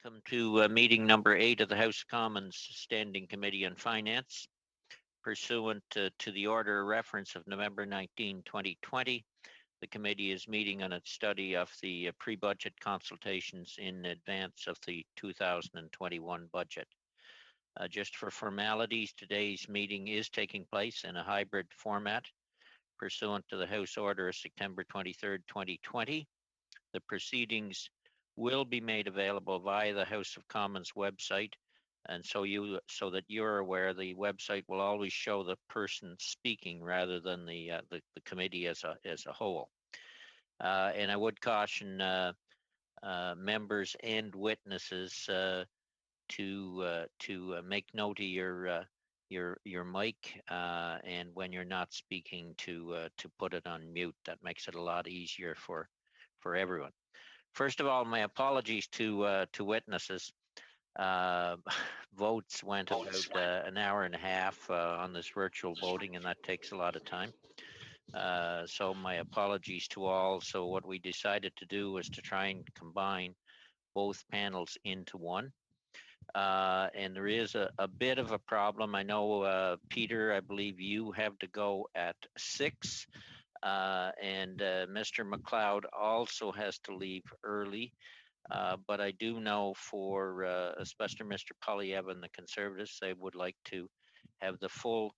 Welcome to meeting number 8 of the House of Commons Standing Committee on Finance. Pursuant to the order of reference of November 19, 2020, the committee is meeting on its study of the pre-budget consultations in advance of the 2021 budget. Just for formalities, today's meeting is taking place in a hybrid format pursuant to the House Order of September 23, 2020. The proceedings will be made available via the House of Commons website, and so that you're aware, the website will always show the person speaking rather than the committee as a whole. And I would caution members and witnesses to make note of your mic, and when you're not speaking, to put it on mute. That makes it a lot easier for everyone. First of all, my apologies to witnesses. Votes went about an hour and a half on this virtual voting, and that takes a lot of time. So my apologies to all. So what we decided to do was to try and combine both panels into one. And there is a bit of a problem. I know, Peter, I believe you have to go at 6. And Mr. McLeod also has to leave early. But I do know for especially Mr. Polyev and the Conservatives, they would like to have the full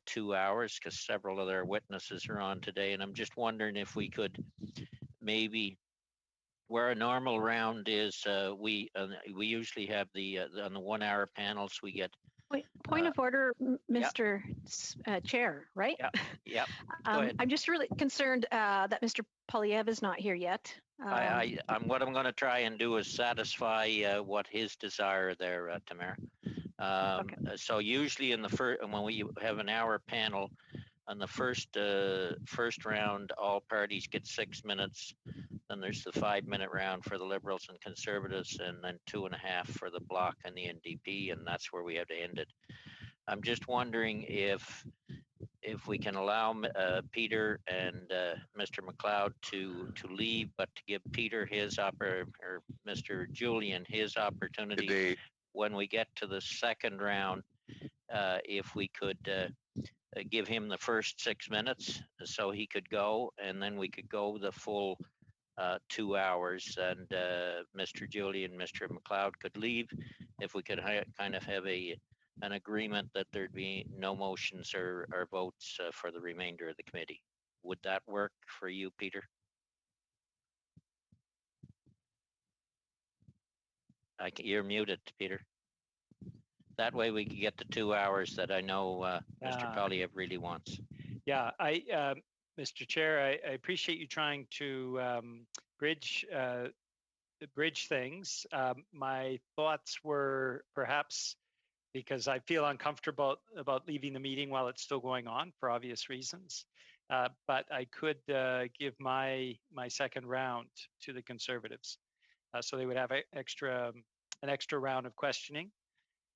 2 hours because several of their witnesses are on today. And I'm just wondering if we could maybe, where a normal round is, we usually have on the 1 hour panels, we get. Point of order, Mr. Chair, right? Yeah. Go ahead. I'm just really concerned that Mr. Polyev is not here yet. What I'm going to try and do is satisfy what his desire there, Tamara. Okay. So usually in the first, when we have an hour panel, on the first round, all parties get 6 minutes. Then there's the 5-minute round for the Liberals and Conservatives, and then 2.5 for the Bloc and the NDP, and that's where we have to end it. I'm just wondering if we can allow Peter and Mr. McLeod to leave, but to give Peter his or Mr. Julian his opportunity when we get to the second round, if we could give him the first 6 minutes so he could go, and then we could go the full 2 hours, and Mr. Julian and Mr. McLeod could leave. If we could kind of have an agreement that there'd be no motions or votes for the remainder of the committee. Would that work for you, Peter? You're muted, Peter. That way we can get the 2 hours that I know Mr. Polyev really wants. Yeah, Mr. Chair, I appreciate you trying to bridge things. My thoughts were perhaps, because I feel uncomfortable about leaving the meeting while it's still going on for obvious reasons, but I could give my second round to the Conservatives, so they would have an extra round of questioning.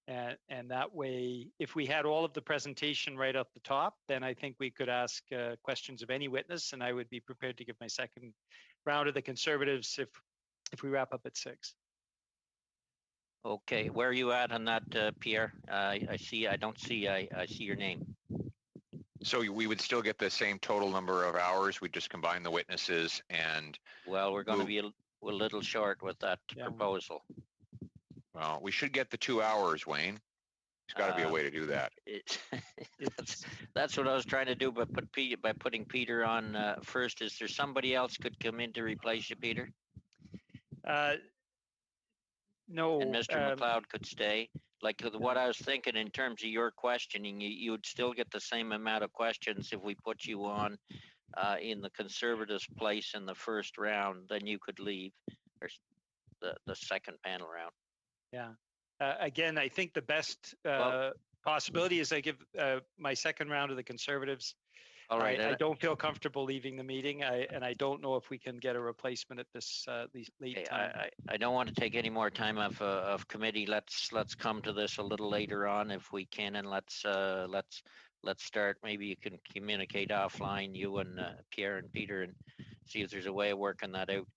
And that way, if we had all of the presentation right off the top, then I think we could ask questions of any witness, and I would be prepared to give my second round of the Conservatives if we wrap up at 6. Okay, where are you at on that, Pierre? I see your name. So we would still get the same total number of hours. We just combine the witnesses and. Well, we're going to be a little short with that proposal. Well, we should get the 2 hours, Wayne. There's got to be a way to do that. That's what I was trying to do, but by putting Peter on first. Is there somebody else could come in to replace you, Peter? No. And Mr. McLeod could stay. Like what I was thinking in terms of your questioning, you'd still get the same amount of questions if we put you on in the Conservatives' place in the first round. Then you could leave, or the second panel round. Yeah. Again, I think the best possibility is I give my second round to the Conservatives. All right. I don't feel comfortable leaving the meeting, and I don't know if we can get a replacement at this late time. I don't want to take any more time of committee. Let's come to this a little later on if we can, and let's start. Maybe you can communicate offline, you and Pierre and Peter, and see if there's a way of working that out.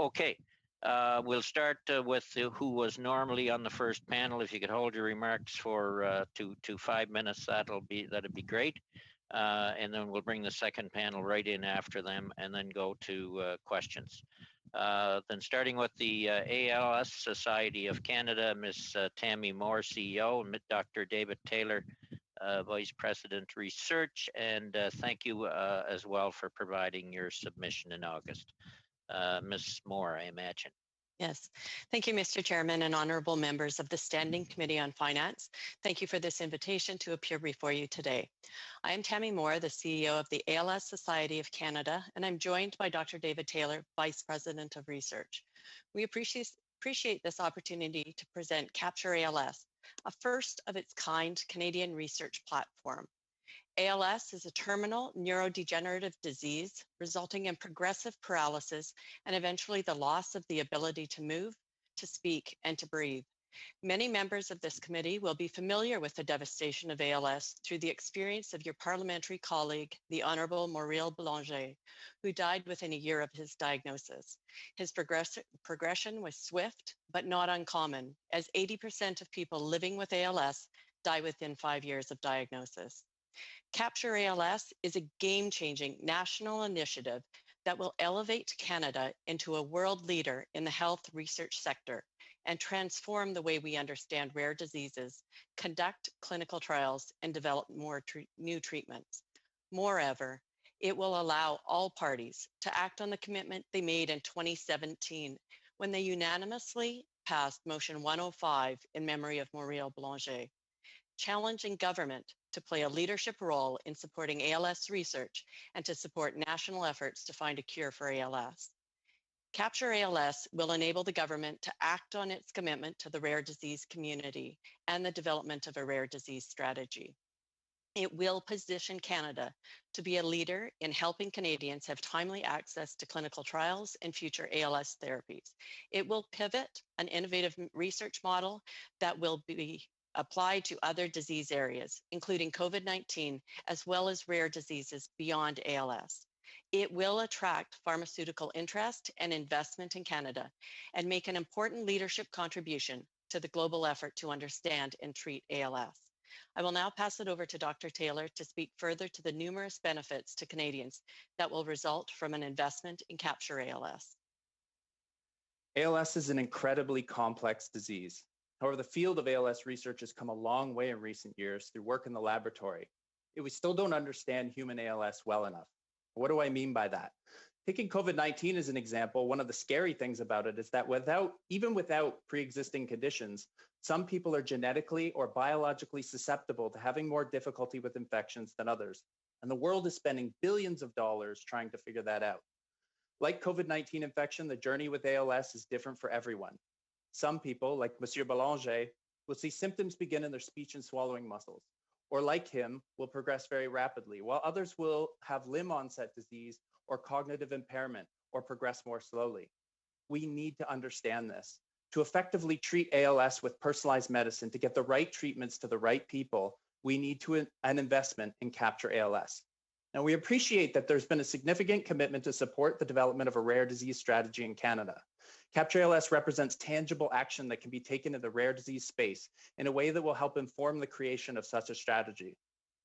Okay. We'll start with who was normally on the first panel. If you could hold your remarks for to 5 minutes, that'd be great. And then we'll bring the second panel right in after them, and then go to questions. Then starting with the ALS Society of Canada, Ms. Tammy Moore, CEO, and Dr. David Taylor, Vice President Research, and thank you as well for providing your submission in August. Ms. Moore, I imagine. Yes. Thank you, Mr. Chairman and honorable members of the Standing Committee on Finance. Thank you for this invitation to appear before you today. I am Tammy Moore, the CEO of the ALS Society of Canada, and I'm joined by Dr. David Taylor, Vice President of Research. We appreciate this opportunity to present Capture ALS, a first of its kind Canadian research platform. ALS is a terminal neurodegenerative disease resulting in progressive paralysis and eventually the loss of the ability to move, to speak, and to breathe. Many members of this committee will be familiar with the devastation of ALS through the experience of your parliamentary colleague, the Honorable Maurice Boulanger, who died within a year of his diagnosis. His progression was swift, but not uncommon, as 80% of people living with ALS die within 5 years of diagnosis. Capture ALS is a game-changing national initiative that will elevate Canada into a world leader in the health research sector and transform the way we understand rare diseases, conduct clinical trials, and develop more new treatments. Moreover, it will allow all parties to act on the commitment they made in 2017 when they unanimously passed Motion 105 in memory of Maurice Boulanger, challenging government to play a leadership role in supporting ALS research and to support national efforts to find a cure for ALS. Capture ALS will enable the government to act on its commitment to the rare disease community and the development of a rare disease strategy. It will position Canada to be a leader in helping Canadians have timely access to clinical trials and future ALS therapies. It will pivot an innovative research model that will be applied to other disease areas, including COVID-19, as well as rare diseases beyond ALS. It will attract pharmaceutical interest and investment in Canada and make an important leadership contribution to the global effort to understand and treat ALS. I will now pass it over to Dr. Taylor to speak further to the numerous benefits to Canadians that will result from an investment in Capture ALS. ALS is an incredibly complex disease. However, the field of ALS research has come a long way in recent years through work in the laboratory. Yet we still don't understand human ALS well enough. What do I mean by that? Taking COVID-19 as an example, one of the scary things about it is that even without pre-existing conditions, some people are genetically or biologically susceptible to having more difficulty with infections than others. And the world is spending billions of dollars trying to figure that out. Like COVID-19 infection, the journey with ALS is different for everyone. Some people, like Monsieur Boulanger, will see symptoms begin in their speech and swallowing muscles, or like him, will progress very rapidly, while others will have limb onset disease or cognitive impairment or progress more slowly. We need to understand this. To effectively treat ALS with personalized medicine, to get the right treatments to the right people, we need an investment in Capture ALS. Now, we appreciate that there's been a significant commitment to support the development of a rare disease strategy in Canada. Capture ALS represents tangible action that can be taken in the rare disease space in a way that will help inform the creation of such a strategy.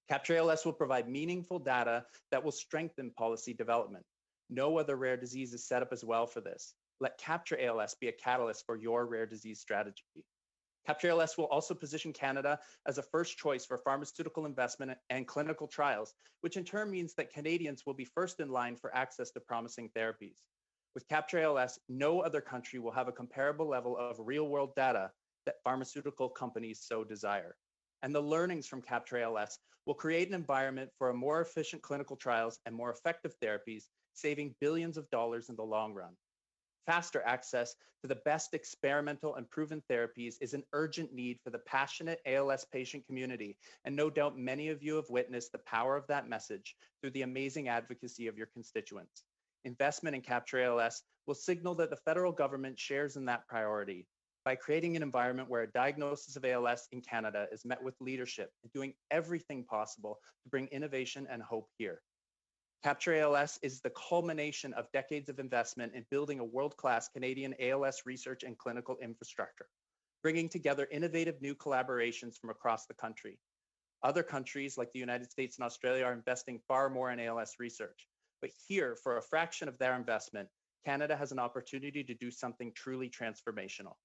Capture ALS will provide meaningful data that will strengthen policy development. No other rare disease is set up as well for this. Let Capture ALS be a catalyst for your rare disease strategy. Capture ALS will also position Canada as a first choice for pharmaceutical investment and clinical trials, which in turn means that Canadians will be first in line for access to promising therapies. With Capture ALS, no other country will have a comparable level of real-world data that pharmaceutical companies so desire. And the learnings from Capture ALS will create an environment for a more efficient clinical trials and more effective therapies, saving billions of dollars in the long run. Faster access to the best experimental and proven therapies is an urgent need for the passionate ALS patient community, and no doubt many of you have witnessed the power of that message through the amazing advocacy of your constituents. Investment in Capture ALS will signal that the federal government shares in that priority by creating an environment where a diagnosis of ALS in Canada is met with leadership and doing everything possible to bring innovation and hope here. Capture ALS is the culmination of decades of investment in building a world-class Canadian ALS research and clinical infrastructure, bringing together innovative new collaborations from across the country. Other countries like the United States and Australia are investing far more in ALS research. But here, for a fraction of their investment, Canada has an opportunity to do something truly transformational.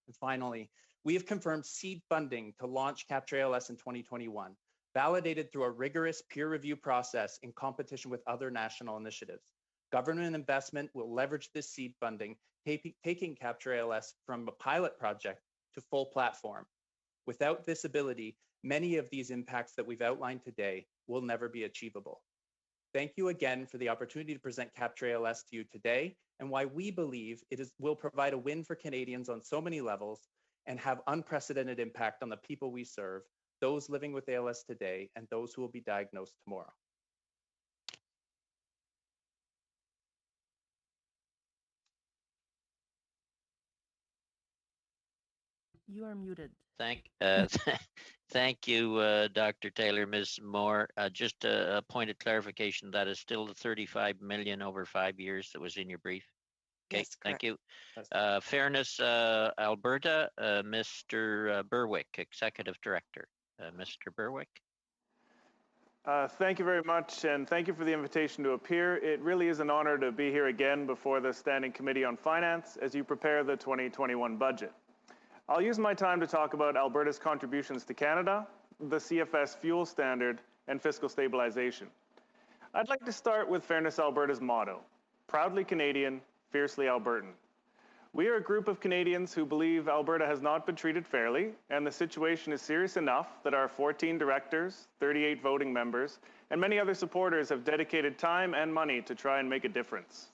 And finally, we have confirmed seed funding to launch Capture ALS in 2021, validated through a rigorous peer review process in competition with other national initiatives. Government investment will leverage this seed funding, taking Capture ALS from a pilot project to full platform. Without this ability, many of these impacts that we've outlined today will never be achievable. Thank you again for the opportunity to present Capture ALS to you today and why we believe will provide a win for Canadians on so many levels and have unprecedented impact on the people we serve, those living with ALS today, and those who will be diagnosed tomorrow. You are muted. Thank you, Dr. Taylor. Ms. Moore, just a point of clarification, that is still the 35 million over 5 years that was in your brief. Okay, Yes, thank you. That's Fairness Alberta, Mr. Berwick, Executive Director. Mr. Berwick. Thank you very much, and thank you for the invitation to appear. It really is an honor to be here again before the Standing Committee on Finance as you prepare the 2021 budget. I'll use my time to talk about Alberta's contributions to Canada, the CFS fuel standard, and fiscal stabilization. I'd like to start with Fairness Alberta's motto, proudly Canadian, fiercely Albertan. We are a group of Canadians who believe Alberta has not been treated fairly, and the situation is serious enough that our 14 directors, 38 voting members, and many other supporters have dedicated time and money to try and make a difference.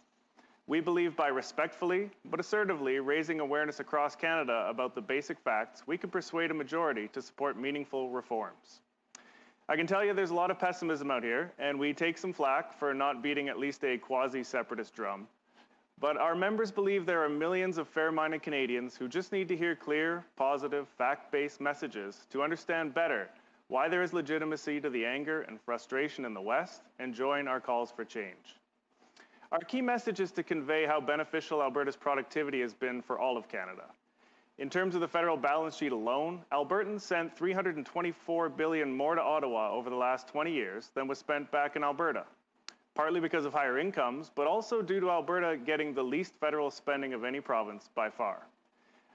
We believe by respectfully, but assertively, raising awareness across Canada about the basic facts, we can persuade a majority to support meaningful reforms. I can tell you there's a lot of pessimism out here, and we take some flack for not beating at least a quasi-separatist drum. But our members believe there are millions of fair-minded Canadians who just need to hear clear, positive, fact-based messages to understand better why there is legitimacy to the anger and frustration in the West and join our calls for change. Our key message is to convey how beneficial Alberta's productivity has been for all of Canada. In terms of the federal balance sheet alone, Albertans sent $324 billion more to Ottawa over the last 20 years than was spent back in Alberta. Partly because of higher incomes, but also due to Alberta getting the least federal spending of any province by far.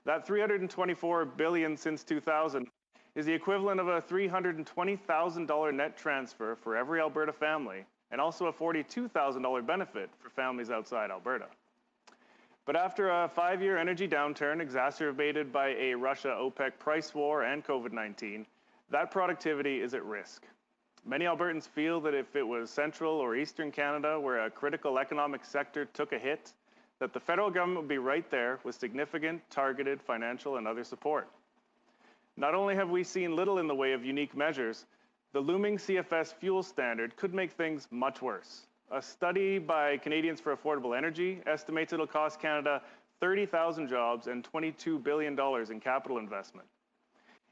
That $324 billion since 2000 is the equivalent of a $320,000 net transfer for every Alberta family, and also a $42,000 benefit for families outside Alberta. But after a 5-year energy downturn exacerbated by a Russia-OPEC price war and COVID-19, that productivity is at risk. Many Albertans feel that if it was central or eastern Canada where a critical economic sector took a hit, that the federal government would be right there with significant, targeted financial and other support. Not only have we seen little in the way of unique measures, the looming CFS fuel standard could make things much worse. A study by Canadians for Affordable Energy estimates it'll cost Canada 30,000 jobs and $22 billion in capital investment.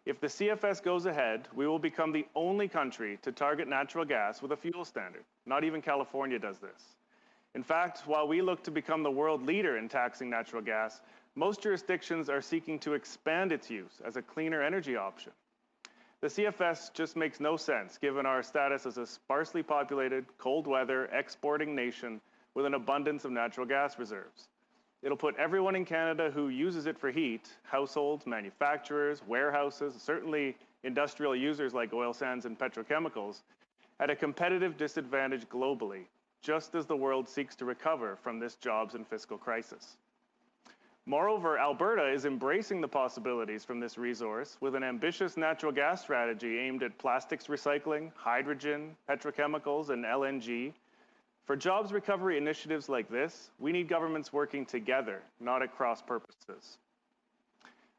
If the CFS goes ahead, we will become the only country to target natural gas with a fuel standard. Not even California does this. In fact, while we look to become the world leader in taxing natural gas, most jurisdictions are seeking to expand its use as a cleaner energy option. The CFS just makes no sense given our status as a sparsely populated, cold weather, exporting nation with an abundance of natural gas reserves. It'll put everyone in Canada who uses it for heat, households, manufacturers, warehouses, certainly industrial users like oil sands and petrochemicals, at a competitive disadvantage globally, just as the world seeks to recover from this jobs and fiscal crisis. Moreover, Alberta is embracing the possibilities from this resource with an ambitious natural gas strategy aimed at plastics recycling, hydrogen, petrochemicals, and LNG. For jobs recovery initiatives like this, we need governments working together, not at cross purposes.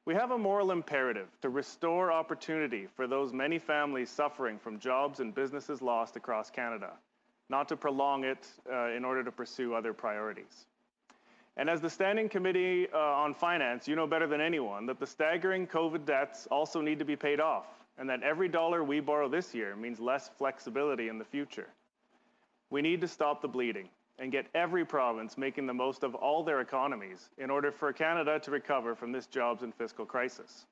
We have a moral imperative to restore opportunity for those many families suffering from jobs and businesses lost across Canada, not to prolong it in order to pursue other priorities. And as the Standing Committee on Finance, you know better than anyone that the staggering COVID debts also need to be paid off, and that every dollar we borrow this year means less flexibility in the future. We need to stop the bleeding and get every province making the most of all their economies in order for Canada to recover from this jobs and fiscal crisis.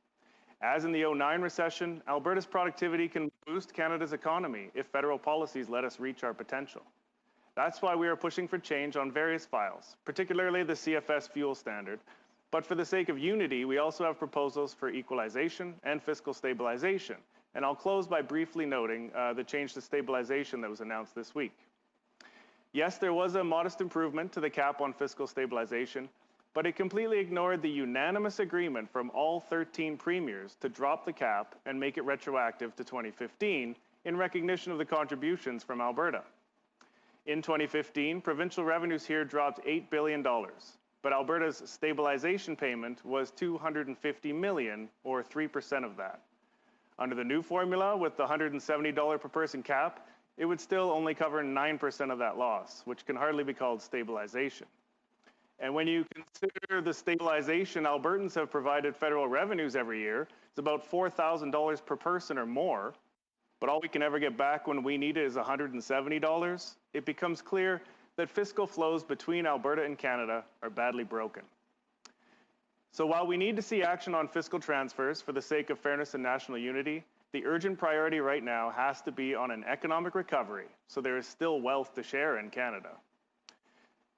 As in the 2009 recession, Alberta's productivity can boost Canada's economy if federal policies let us reach our potential. That's why we are pushing for change on various files, particularly the CFS fuel standard. But for the sake of unity, we also have proposals for equalization and fiscal stabilization. And I'll close by briefly noting the change to stabilization that was announced this week. Yes, there was a modest improvement to the cap on fiscal stabilization, but it completely ignored the unanimous agreement from all 13 premiers to drop the cap and make it retroactive to 2015 in recognition of the contributions from Alberta. In 2015, provincial revenues here dropped $8 billion, but Alberta's stabilization payment was $250 million, or 3% of that. Under the new formula, with the $170 per person cap, it would still only cover 9% of that loss, which can hardly be called stabilization. And when you consider the stabilization Albertans have provided federal revenues every year, it's about $4,000 per person or more, but all we can ever get back when we need it is $170, it becomes clear that fiscal flows between Alberta and Canada are badly broken. So while we need to see action on fiscal transfers for the sake of fairness and national unity, the urgent priority right now has to be on an economic recovery, so there is still wealth to share in Canada.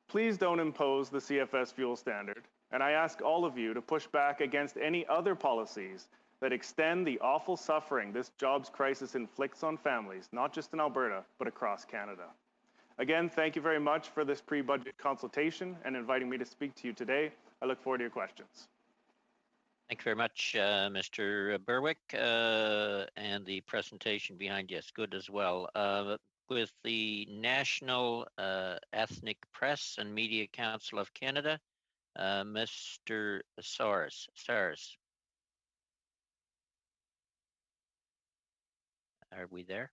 Please don't impose the CFS fuel standard, and I ask all of you to push back against any other policies that extend the awful suffering this jobs crisis inflicts on families, not just in Alberta, but across Canada. Again, thank you very much for this pre-budget consultation and inviting me to speak to you today. I look forward to your questions. Thank you very much, Mr. Berwick, and the presentation behind you is good as well. With the National Ethnic Press and Media Council of Canada, Mr. Sars. Are we there?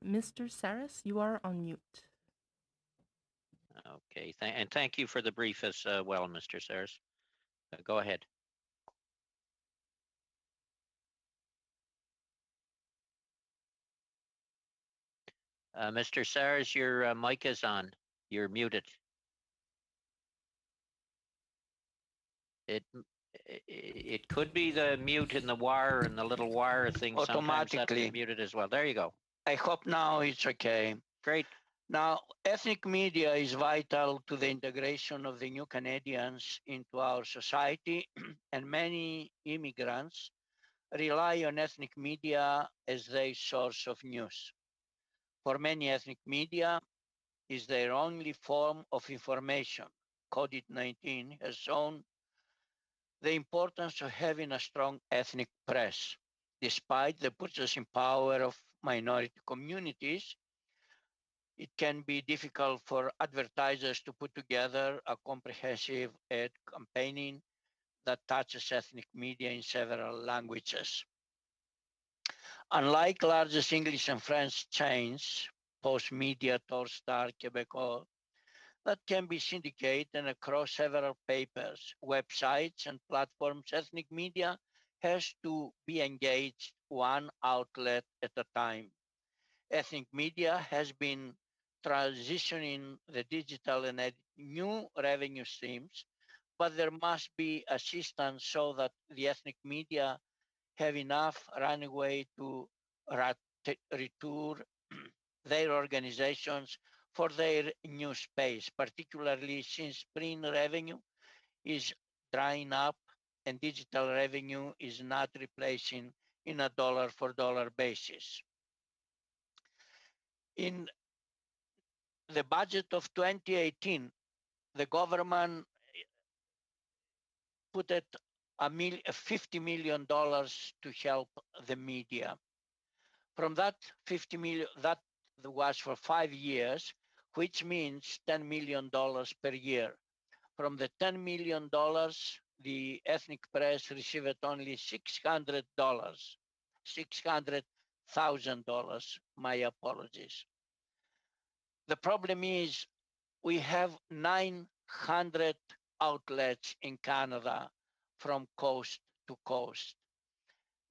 Mr. Saris, you are on mute. Okay, and thank you for the brief as well, Mr. Saris. Go ahead. Mr. Saris, your mic is on. You're muted. It could be the mute in the wire and the little wire thing. Sometimes that'll get muted as well. There you go. I hope now it's okay. Great. Now, ethnic media is vital to the integration of the new Canadians into our society, and many immigrants rely on ethnic media as their source of news. For many, ethnic media is their only form of information. COVID-19 has shown the importance of having a strong ethnic press. Despite the purchasing power of minority communities, it can be difficult for advertisers to put together a comprehensive ad campaigning that touches ethnic media in several languages. Unlike largest English and French chains, Post Media, Torstar, Québécois, that can be syndicated across several papers, websites, and platforms, ethnic media has to be engaged one outlet at a time. Ethnic media has been transitioning the digital and new revenue streams, but there must be assistance so that the ethnic media have enough runway to retool their organizations for their new space, particularly since print revenue is drying up and digital revenue is not replacing in a dollar-for-dollar basis. In the budget of 2018, the government put it $50 million to help the media. From that 50 million, that was for 5 years, which means $10 million per year. From the $10 million, the ethnic press received only $600,000. My apologies. The problem is we have 900 outlets in Canada from coast to coast.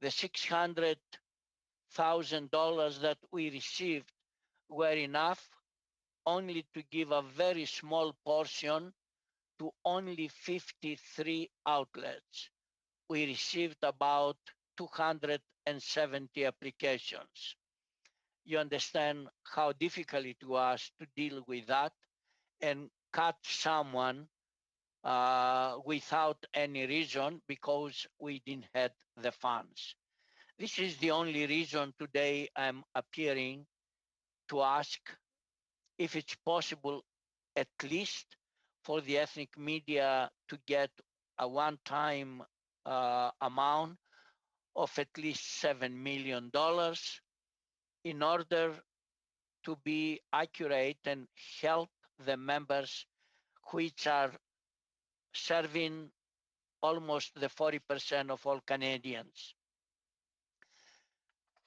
the $600,000 that we received were enough only to give a very small portion to only 53 outlets. We received about 270 applications. You understand how difficult it was to deal with that and cut someone without any reason because we didn't have the funds. This is the only reason today I'm appearing to ask if it's possible, at least for the ethnic media to get a one-time amount of at least $7 million in order to be accurate and help the members which are serving almost the 40% of all Canadians.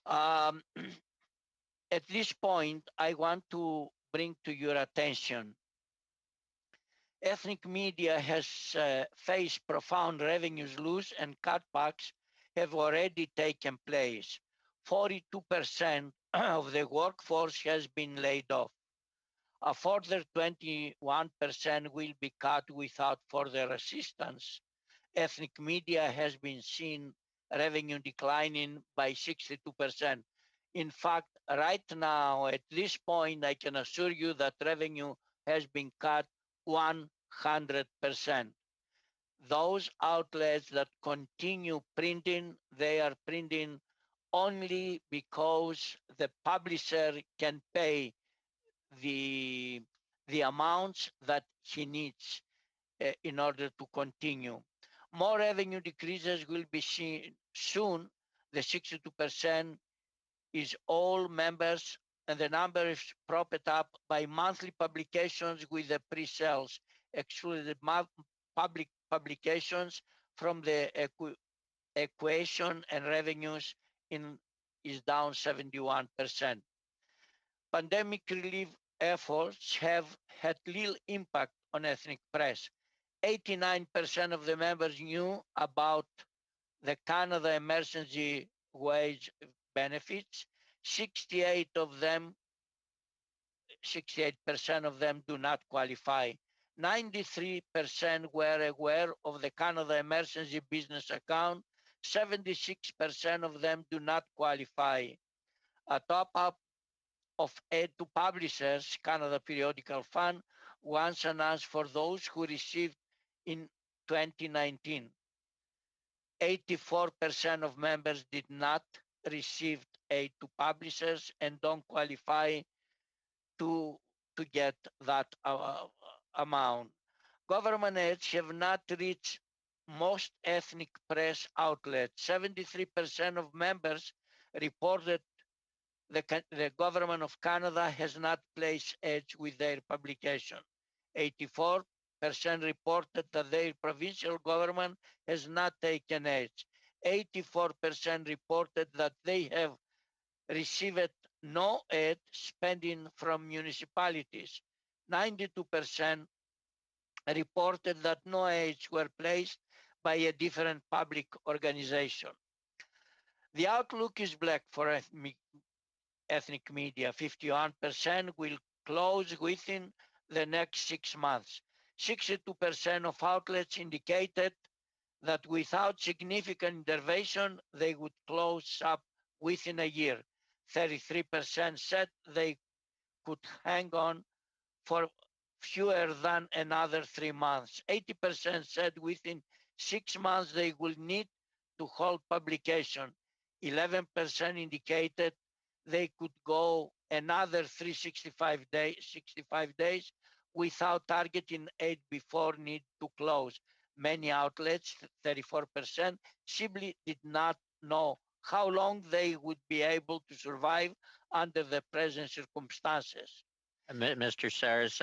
At this point, I want to bring to your attention ethnic media has faced profound revenues loss and cutbacks have already taken place. 42% of the workforce has been laid off. A further 21% will be cut without further assistance. Ethnic media has been seen revenue declining by 62%. In fact, right now, at this point, I can assure you that revenue has been cut 100%. Those outlets that continue printing, they are printing only because the publisher can pay the amounts that he needs in order to continue. More revenue decreases will be seen soon. The 62% is all members, and the number is propped up by monthly publications with the pre-sales, excluded public publications from the equation, and revenues is down 71%. Pandemic relief efforts have had little impact on ethnic press. 89% of the members knew about the Canada Emergency Wage Benefits. 68% of them do not qualify. 93% were aware of the Canada Emergency Business Account. 76% of them do not qualify. A top-up of aid to publishers, Canada Periodical Fund, once announced for those who received in 2019. 84% of members did not receive aid to publishers and don't qualify to get that amount. Government aids have not reached most ethnic press outlets. 73% of members reported the government of Canada has not placed ads with their publication. 84% reported that their provincial government has not taken ads. 84% reported that they have received no aid spending from municipalities. 92% reported that no ads were placed by a different public organization. The outlook is black for ethnic media. 51% will close within the next 6 months. 62% of outlets indicated that without significant intervention, they would close up within a year. 33% said they could hang on for fewer than another 3 months. 80% said within 6 months they will need to halt publication. 11% indicated they could go another 365 days without targeting aid before need to close. Many outlets, 34%, simply did not know how long they would be able to survive under the present circumstances. Mr. Saras,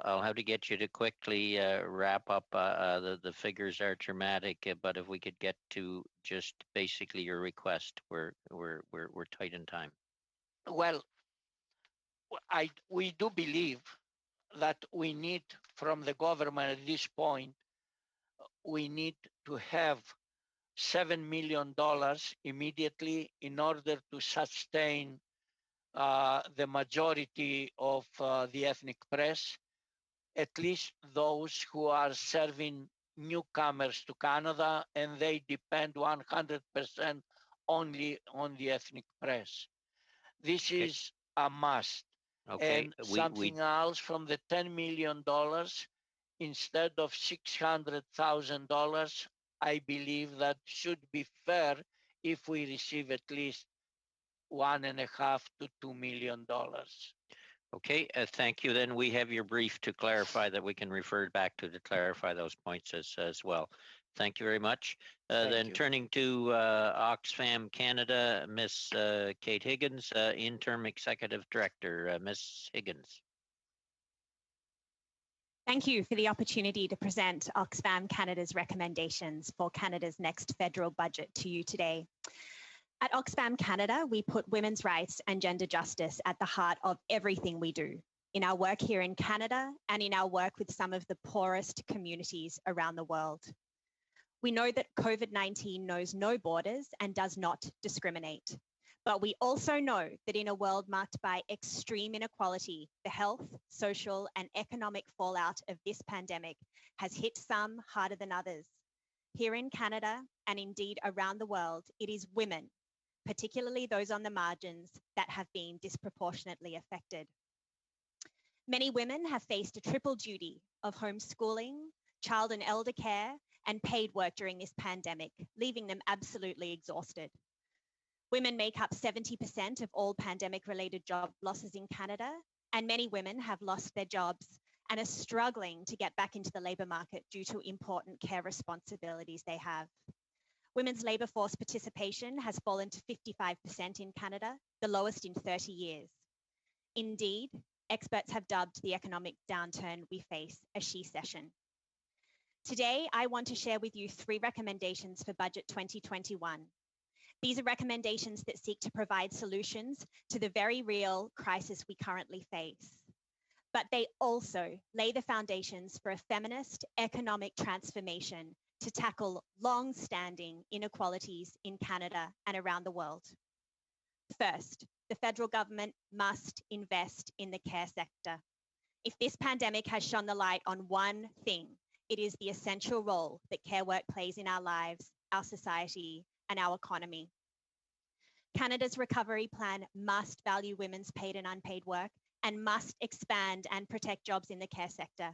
I'll have to get you to quickly wrap up. The figures are dramatic, but if we could get to just basically your request, we're tight in time. Well, we do believe that we need from the government at this point, we need to have $7 million immediately in order to sustain the majority of the ethnic press, at least those who are serving newcomers to Canada, and they depend 100% only on the ethnic press. This Okay. is a must. Okay, And something else from the $10 million, instead of $600,000, I believe that should be fair if we receive at least $1.5 to $2 million. Okay, thank you. Then we have your brief to clarify that we can refer back to clarify those points as well. Thank you very much. Then you. turning to Oxfam Canada, Ms. Kate Higgins, Interim Executive Director. Ms. Higgins. Thank you for the opportunity to present Oxfam Canada's recommendations for Canada's next federal budget to you today. At Oxfam Canada, we put women's rights and gender justice at the heart of everything we do in our work here in Canada and in our work with some of the poorest communities around the world. We know that COVID-19 knows no borders and does not discriminate. But we also know that in a world marked by extreme inequality, the health, social, and economic fallout of this pandemic has hit some harder than others. Here in Canada, and indeed around the world, it is women, particularly those on the margins, that have been disproportionately affected. Many women have faced a triple duty of homeschooling, child and elder care, and paid work during this pandemic, leaving them absolutely exhausted. Women make up 70% of all pandemic-related job losses in Canada, and many women have lost their jobs and are struggling to get back into the labour market due to important care responsibilities they have. Women's labour force participation has fallen to 55% in Canada, the lowest in 30 years. Indeed, experts have dubbed the economic downturn we face a she-cession. Today, I want to share with you 3 recommendations for Budget 2021. These are recommendations that seek to provide solutions to the very real crisis we currently face. But they also lay the foundations for a feminist economic transformation to tackle long-standing inequalities in Canada and around the world. First, the federal government must invest in the care sector. If this pandemic has shone the light on one thing, it is the essential role that care work plays in our lives, our society, and our economy. Canada's recovery plan must value women's paid and unpaid work and must expand and protect jobs in the care sector.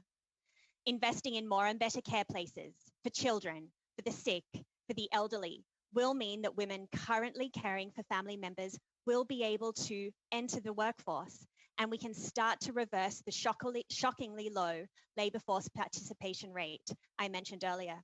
Investing in more and better care places for children, for the sick, for the elderly will mean that women currently caring for family members will be able to enter the workforce, and we can start to reverse the shockingly low labour force participation rate I mentioned earlier.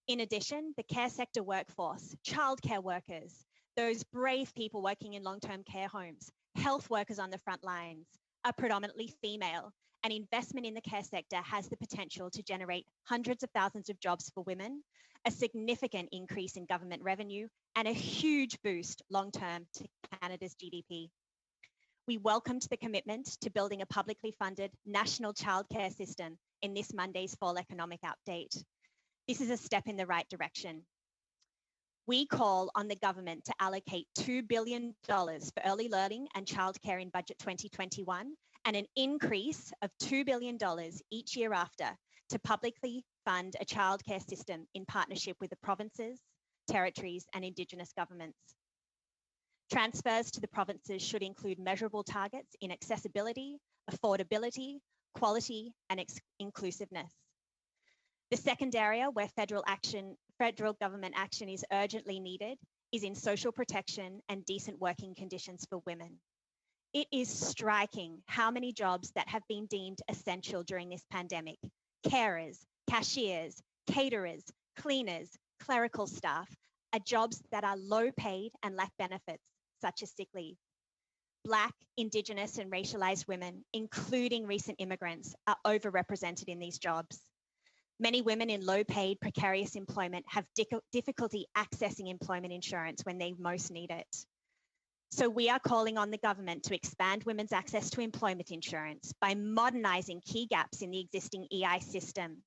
In addition, the care sector workforce, childcare workers, those brave people working in long-term care homes, health workers on the front lines, are predominantly female, and investment in the care sector has the potential to generate hundreds of thousands of jobs for women, a significant increase in government revenue, and a huge boost long-term to Canada's GDP. We welcomed the commitment to building a publicly funded national childcare system in this Monday's Fall Economic Update. This is a step in the right direction. We call on the government to allocate $2 billion for early learning and childcare in Budget 2021 and an increase of $2 billion each year after to publicly fund a childcare system in partnership with the provinces, territories, and Indigenous governments. Transfers to the provinces should include measurable targets in accessibility, affordability, quality, and inclusiveness. The second area where federal government action is urgently needed is in social protection and decent working conditions for women. It is striking how many jobs that have been deemed essential during this pandemic, carers, cashiers, caterers, cleaners, clerical staff, are jobs that are low paid and lack benefits, such as sick leave. Black, Indigenous, and racialized women, including recent immigrants, are overrepresented in these jobs. Many women in low-paid, precarious employment have difficulty accessing employment insurance when they most need it. So we are calling on the government to expand women's access to employment insurance by modernising key gaps in the existing EI system.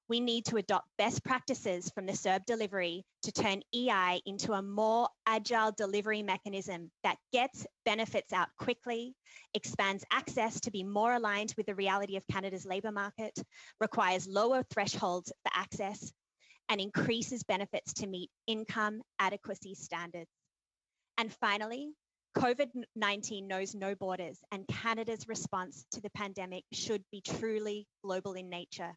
We need to adopt best practices from the SERB delivery to turn EI into a more agile delivery mechanism that gets benefits out quickly, expands access to be more aligned with the reality of Canada's labour market, requires lower thresholds for access, and increases benefits to meet income adequacy standards. And finally, COVID-19 knows no borders, and Canada's response to the pandemic should be truly global in nature.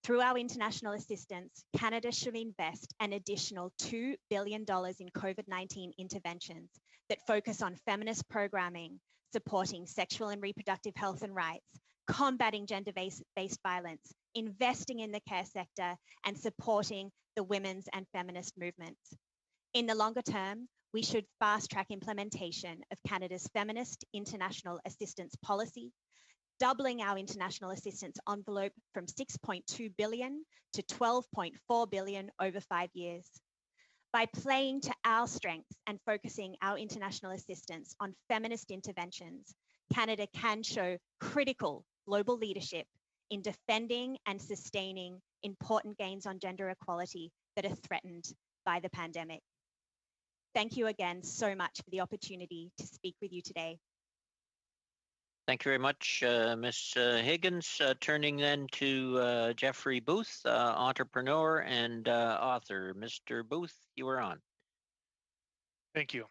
Through our international assistance, Canada should invest an additional $2 billion in COVID-19 interventions that focus on feminist programming, supporting sexual and reproductive health and rights, combating gender-based violence, investing in the care sector, and supporting the women's and feminist movements. In the longer term, we should fast-track implementation of Canada's feminist international assistance policy, doubling our international assistance envelope from $6.2 billion to $12.4 billion over 5 years. By playing to our strengths and focusing our international assistance on feminist interventions, Canada can show critical global leadership in defending and sustaining important gains on gender equality that are threatened by the pandemic. Thank you again so much for the opportunity to speak with you today. Thank you very much, Ms. Higgins. Turning then to Jeffrey Booth, entrepreneur and author. Mr. Booth, you are on. Thank you.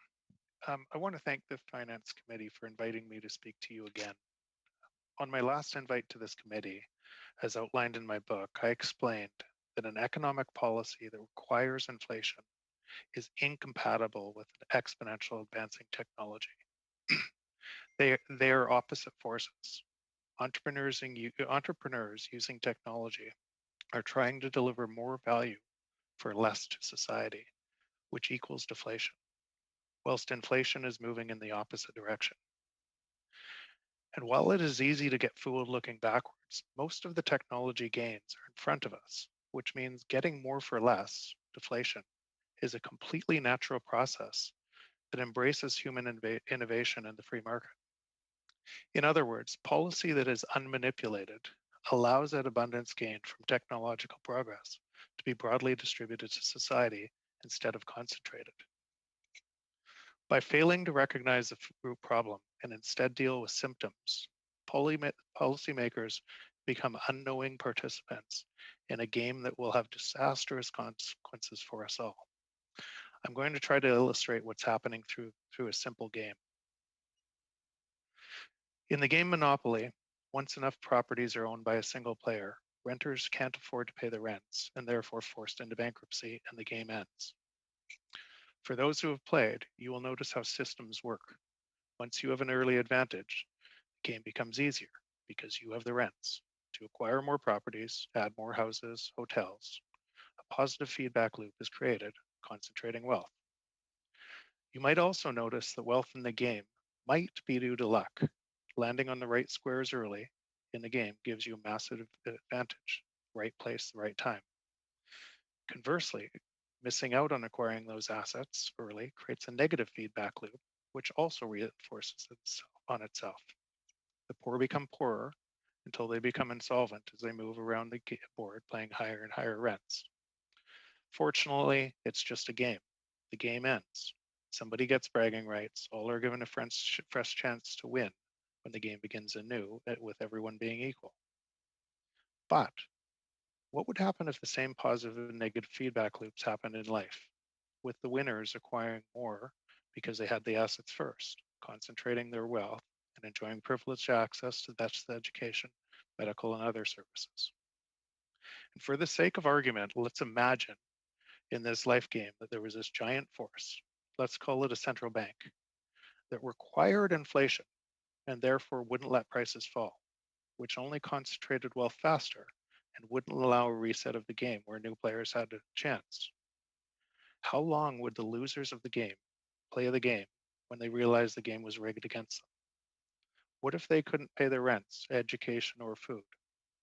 I want to thank the Finance Committee for inviting me to speak to you again. On my last invite to this committee, as outlined in my book, I explained that an economic policy that requires inflation is incompatible with an exponential advancing technology. They are opposite forces. Entrepreneurs using technology are trying to deliver more value for less to society, which equals deflation, whilst inflation is moving in the opposite direction. And while it is easy to get fooled looking backwards, most of the technology gains are in front of us, which means getting more for less, deflation, is a completely natural process that embraces human innovation in the free market. In other words, policy that is unmanipulated allows that abundance gained from technological progress to be broadly distributed to society instead of concentrated. By failing to recognize the root problem and instead deal with symptoms, policymakers become unknowing participants in a game that will have disastrous consequences for us all. I'm going to try to illustrate what's happening through a simple game. In the game Monopoly, once enough properties are owned by a single player, renters can't afford to pay the rents and therefore forced into bankruptcy, and the game ends. For those who have played, you will notice how systems work. Once you have an early advantage, the game becomes easier because you have the rents to acquire more properties, add more houses, hotels. A positive feedback loop is created, concentrating wealth. You might also notice that wealth in the game might be due to luck. Landing on the right squares early in the game gives you a massive advantage. Right place, the right time. Conversely, missing out on acquiring those assets early creates a negative feedback loop, which also reinforces on itself. The poor become poorer until they become insolvent as they move around the board paying higher and higher rents. Fortunately, it's just a game. The game ends. Somebody gets bragging rights. All are given a fresh chance to win when the game begins anew, with everyone being equal. But what would happen if the same positive and negative feedback loops happened in life, with the winners acquiring more because they had the assets first, concentrating their wealth and enjoying privileged access to best education, medical, and other services? And for the sake of argument, let's imagine in this life game that there was this giant force, let's call it a central bank, that required inflation and therefore wouldn't let prices fall, which only concentrated wealth faster and wouldn't allow a reset of the game where new players had a chance. How long would the losers of the game play the game when they realized the game was rigged against them? What if they couldn't pay their rents, education, or food,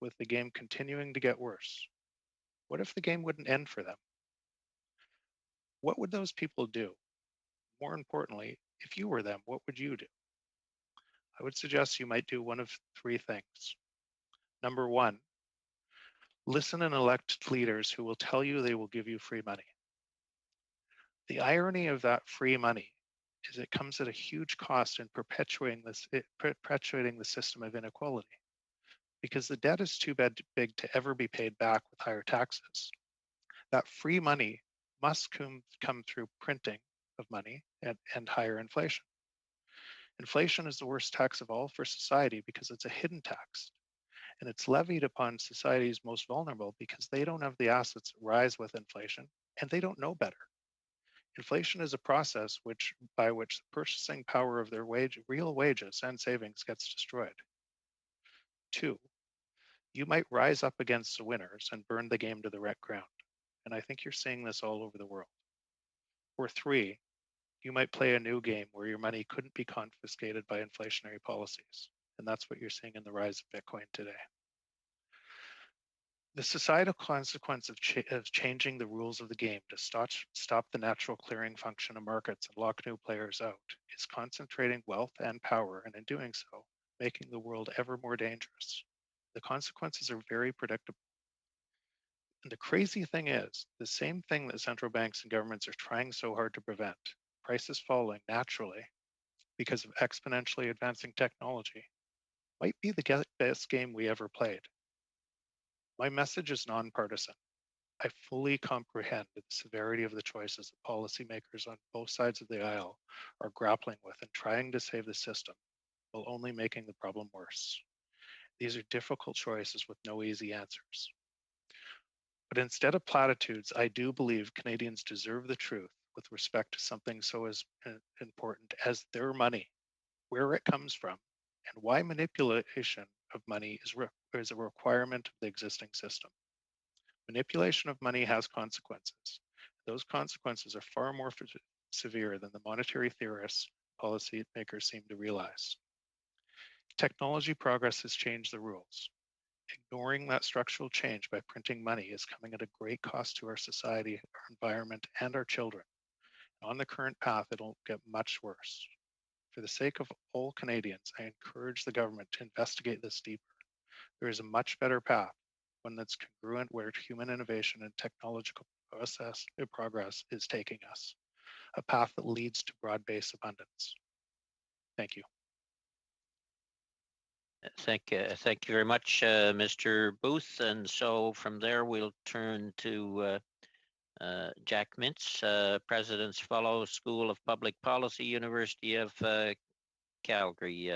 with the game continuing to get worse? What if the game wouldn't end for them? What would those people do? More importantly, if you were them, what would you do? I would suggest you might do one of three things. Number one, Listen and elect leaders who will tell you they will give you free money. The irony of that free money is it comes at a huge cost in perpetuating the system of inequality, because the debt is too big to ever be paid back with higher taxes. That free money must come through printing of money and higher inflation. Inflation is the worst tax of all for society because it's a hidden tax, and it's levied upon society's most vulnerable because they don't have the assets that rise with inflation, and they don't know better. Inflation is a process by which the purchasing power of their real wages and savings gets destroyed. 2, you might rise up against the winners and burn the game to the wreck ground, and I think you're seeing this all over the world. Or 3, you might play a new game where your money couldn't be confiscated by inflationary policies, and that's what you're seeing in the rise of Bitcoin today. The societal consequence of changing the rules of the game to stop the natural clearing function of markets and lock new players out is concentrating wealth and power, and in doing so, making the world ever more dangerous. The consequences are very predictable. And the crazy thing is, the same thing that central banks and governments are trying so hard to prevent, prices falling naturally because of exponentially advancing technology, might be the best game we ever played. My message is nonpartisan. I fully comprehend the severity of the choices that policymakers on both sides of the aisle are grappling with and trying to save the system, while only making the problem worse. These are difficult choices with no easy answers. But instead of platitudes, I do believe Canadians deserve the truth with respect to something so as important as their money, where it comes from, and why manipulation of money is a requirement of the existing system. Manipulation of money has consequences. Those consequences are far more severe than the monetary theorists, policymakers seem to realize. Technology progress has changed the rules. Ignoring that structural change by printing money is coming at a great cost to our society, our environment, and our children. On the current path, it'll get much worse. For the sake of all Canadians, I encourage the government to investigate this deeper. There is a much better path, one that's congruent where human innovation and technological progress is taking us, a path that leads to broad-based abundance. Thank you. Thank you very much, Mr. Booth. And so from there, we'll turn to Jack Mintz, President's Fellow, School of Public Policy, University of Calgary.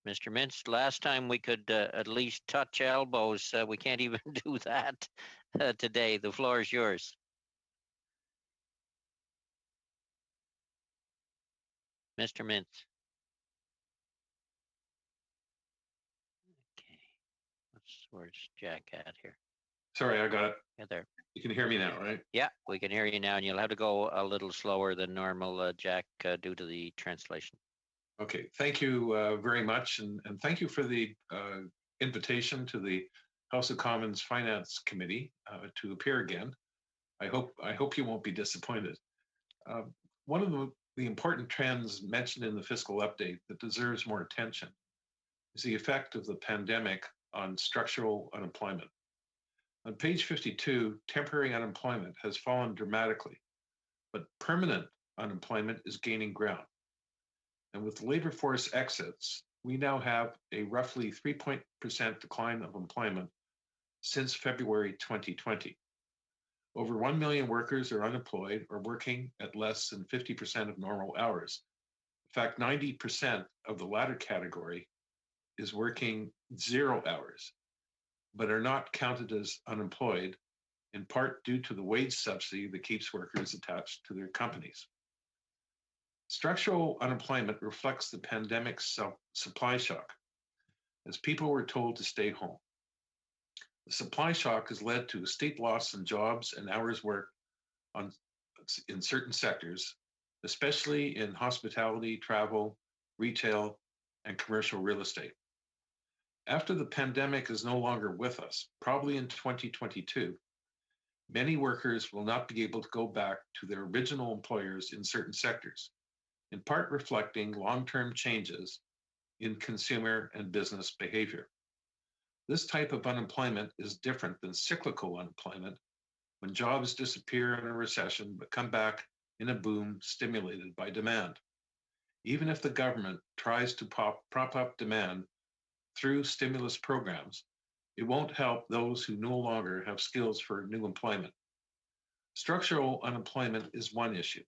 Mr. Mintz, last time we could at least touch elbows. We can't even do that today. The floor is yours. Mr. Mintz. Okay. Where's Jack at here? Sorry, I got it. Yeah, there. You can hear me now, right? Yeah, we can hear you now, and you'll have to go a little slower than normal, Jack, due to the translation. Okay, thank you very much, and thank you for the invitation to the House of Commons Finance Committee to appear again. I hope you won't be disappointed. One of the important trends mentioned in the fiscal update that deserves more attention is the effect of the pandemic on structural unemployment. On page 52, temporary unemployment has fallen dramatically, but permanent unemployment is gaining ground. And with labor force exits, we now have a roughly 3% decline of employment since February 2020. Over 1 million workers are unemployed or working at less than 50% of normal hours. In fact, 90% of the latter category is working 0 hours, but are not counted as unemployed, in part due to the wage subsidy that keeps workers attached to their companies. Structural unemployment reflects the pandemic's supply shock, as people were told to stay home. The supply shock has led to a steep loss in jobs and hours worked in certain sectors, especially in hospitality, travel, retail, and commercial real estate. After the pandemic is no longer with us, probably in 2022, many workers will not be able to go back to their original employers in certain sectors, in part reflecting long-term changes in consumer and business behavior. This type of unemployment is different than cyclical unemployment, when jobs disappear in a recession but come back in a boom stimulated by demand. Even if the government tries to prop up demand through stimulus programs, it won't help those who no longer have skills for new employment. Structural unemployment is one issue.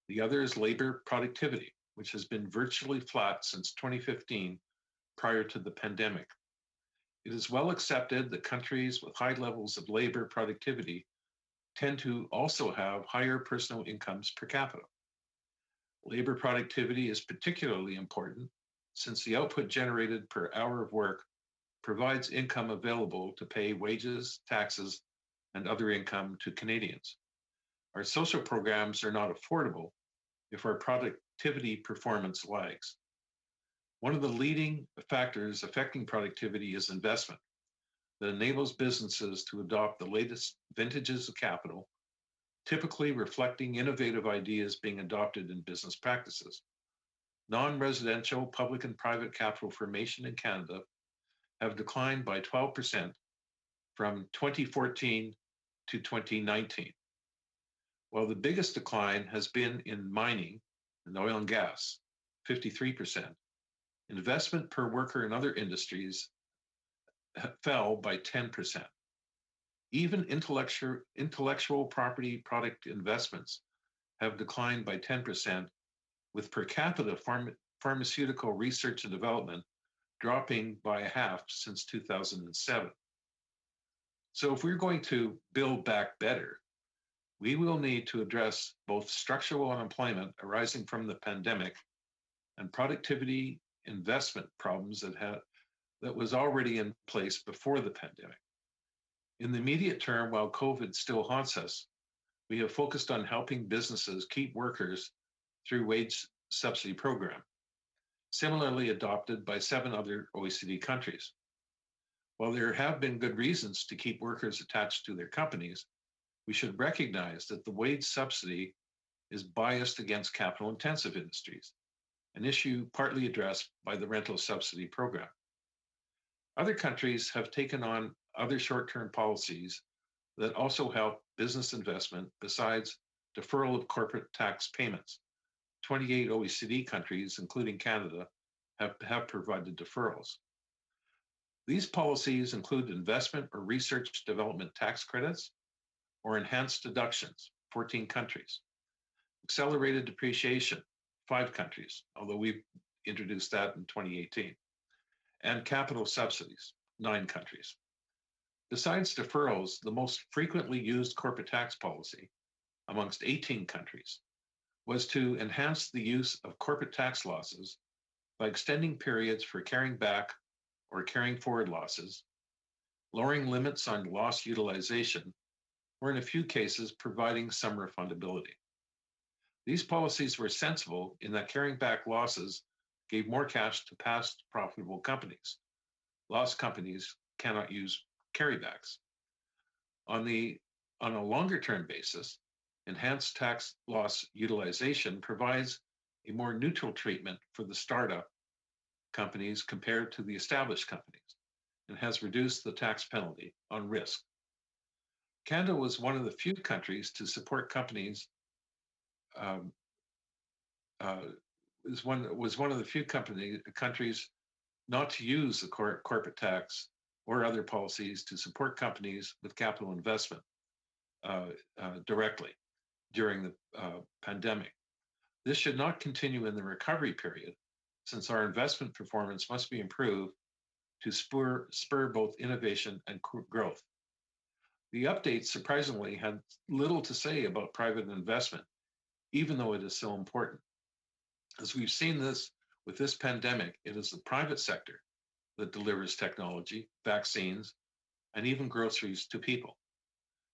The other is labor productivity, which has been virtually flat since 2015 prior to the pandemic. It is well accepted that countries with high levels of labor productivity tend to also have higher personal incomes per capita. Labor productivity is particularly important since the output generated per hour of work provides income available to pay wages, taxes, and other income to Canadians. Our social programs are not affordable if our productivity performance lags. One of the leading factors affecting productivity is investment that enables businesses to adopt the latest vintages of capital, typically reflecting innovative ideas being adopted in business practices. Non-residential public and private capital formation in Canada have declined by 12% from 2014 to 2019. While the biggest decline has been in mining and oil and gas, 53%, investment per worker in other industries fell by 10%. Even intellectual property product investments have declined by 10%, with per capita pharmaceutical research and development dropping by a half since 2007. So if we're going to build back better, we will need to address both structural unemployment arising from the pandemic and productivity investment problems that was already in place before the pandemic. In the immediate term, while COVID still haunts us, we have focused on helping businesses keep workers through wage subsidy program, similarly adopted by 7 other OECD countries. While there have been good reasons to keep workers attached to their companies, we should recognize that the wage subsidy is biased against capital-intensive industries, an issue partly addressed by the rental subsidy program. Other countries have taken on other short-term policies that also help business investment besides deferral of corporate tax payments. 28 OECD countries, including Canada, have provided deferrals. These policies include investment or research development tax credits or enhanced deductions, 14 countries. Accelerated depreciation, 5 countries, although we've introduced that in 2018. And capital subsidies, 9 countries. Besides deferrals, the most frequently used corporate tax policy amongst 18 countries was to enhance the use of corporate tax losses by extending periods for carrying back or carrying forward losses, lowering limits on loss utilization, or in a few cases, providing some refundability. These policies were sensible in that carrying back losses gave more cash to past profitable companies. Lost companies cannot use carrybacks. On a longer term basis, enhanced tax loss utilization provides a more neutral treatment for the startup companies compared to the established companies and has reduced the tax penalty on risk. Canada was one of the few countries to support companies was one of the few countries not to use the corporate tax or other policies to support companies with capital investment directly during the pandemic. This should not continue in the recovery period, since our investment performance must be improved to spur both innovation and growth. The update surprisingly had little to say about private investment, even though it is so important. As we've seen this with this pandemic, it is the private sector that delivers technology, vaccines, and even groceries to people.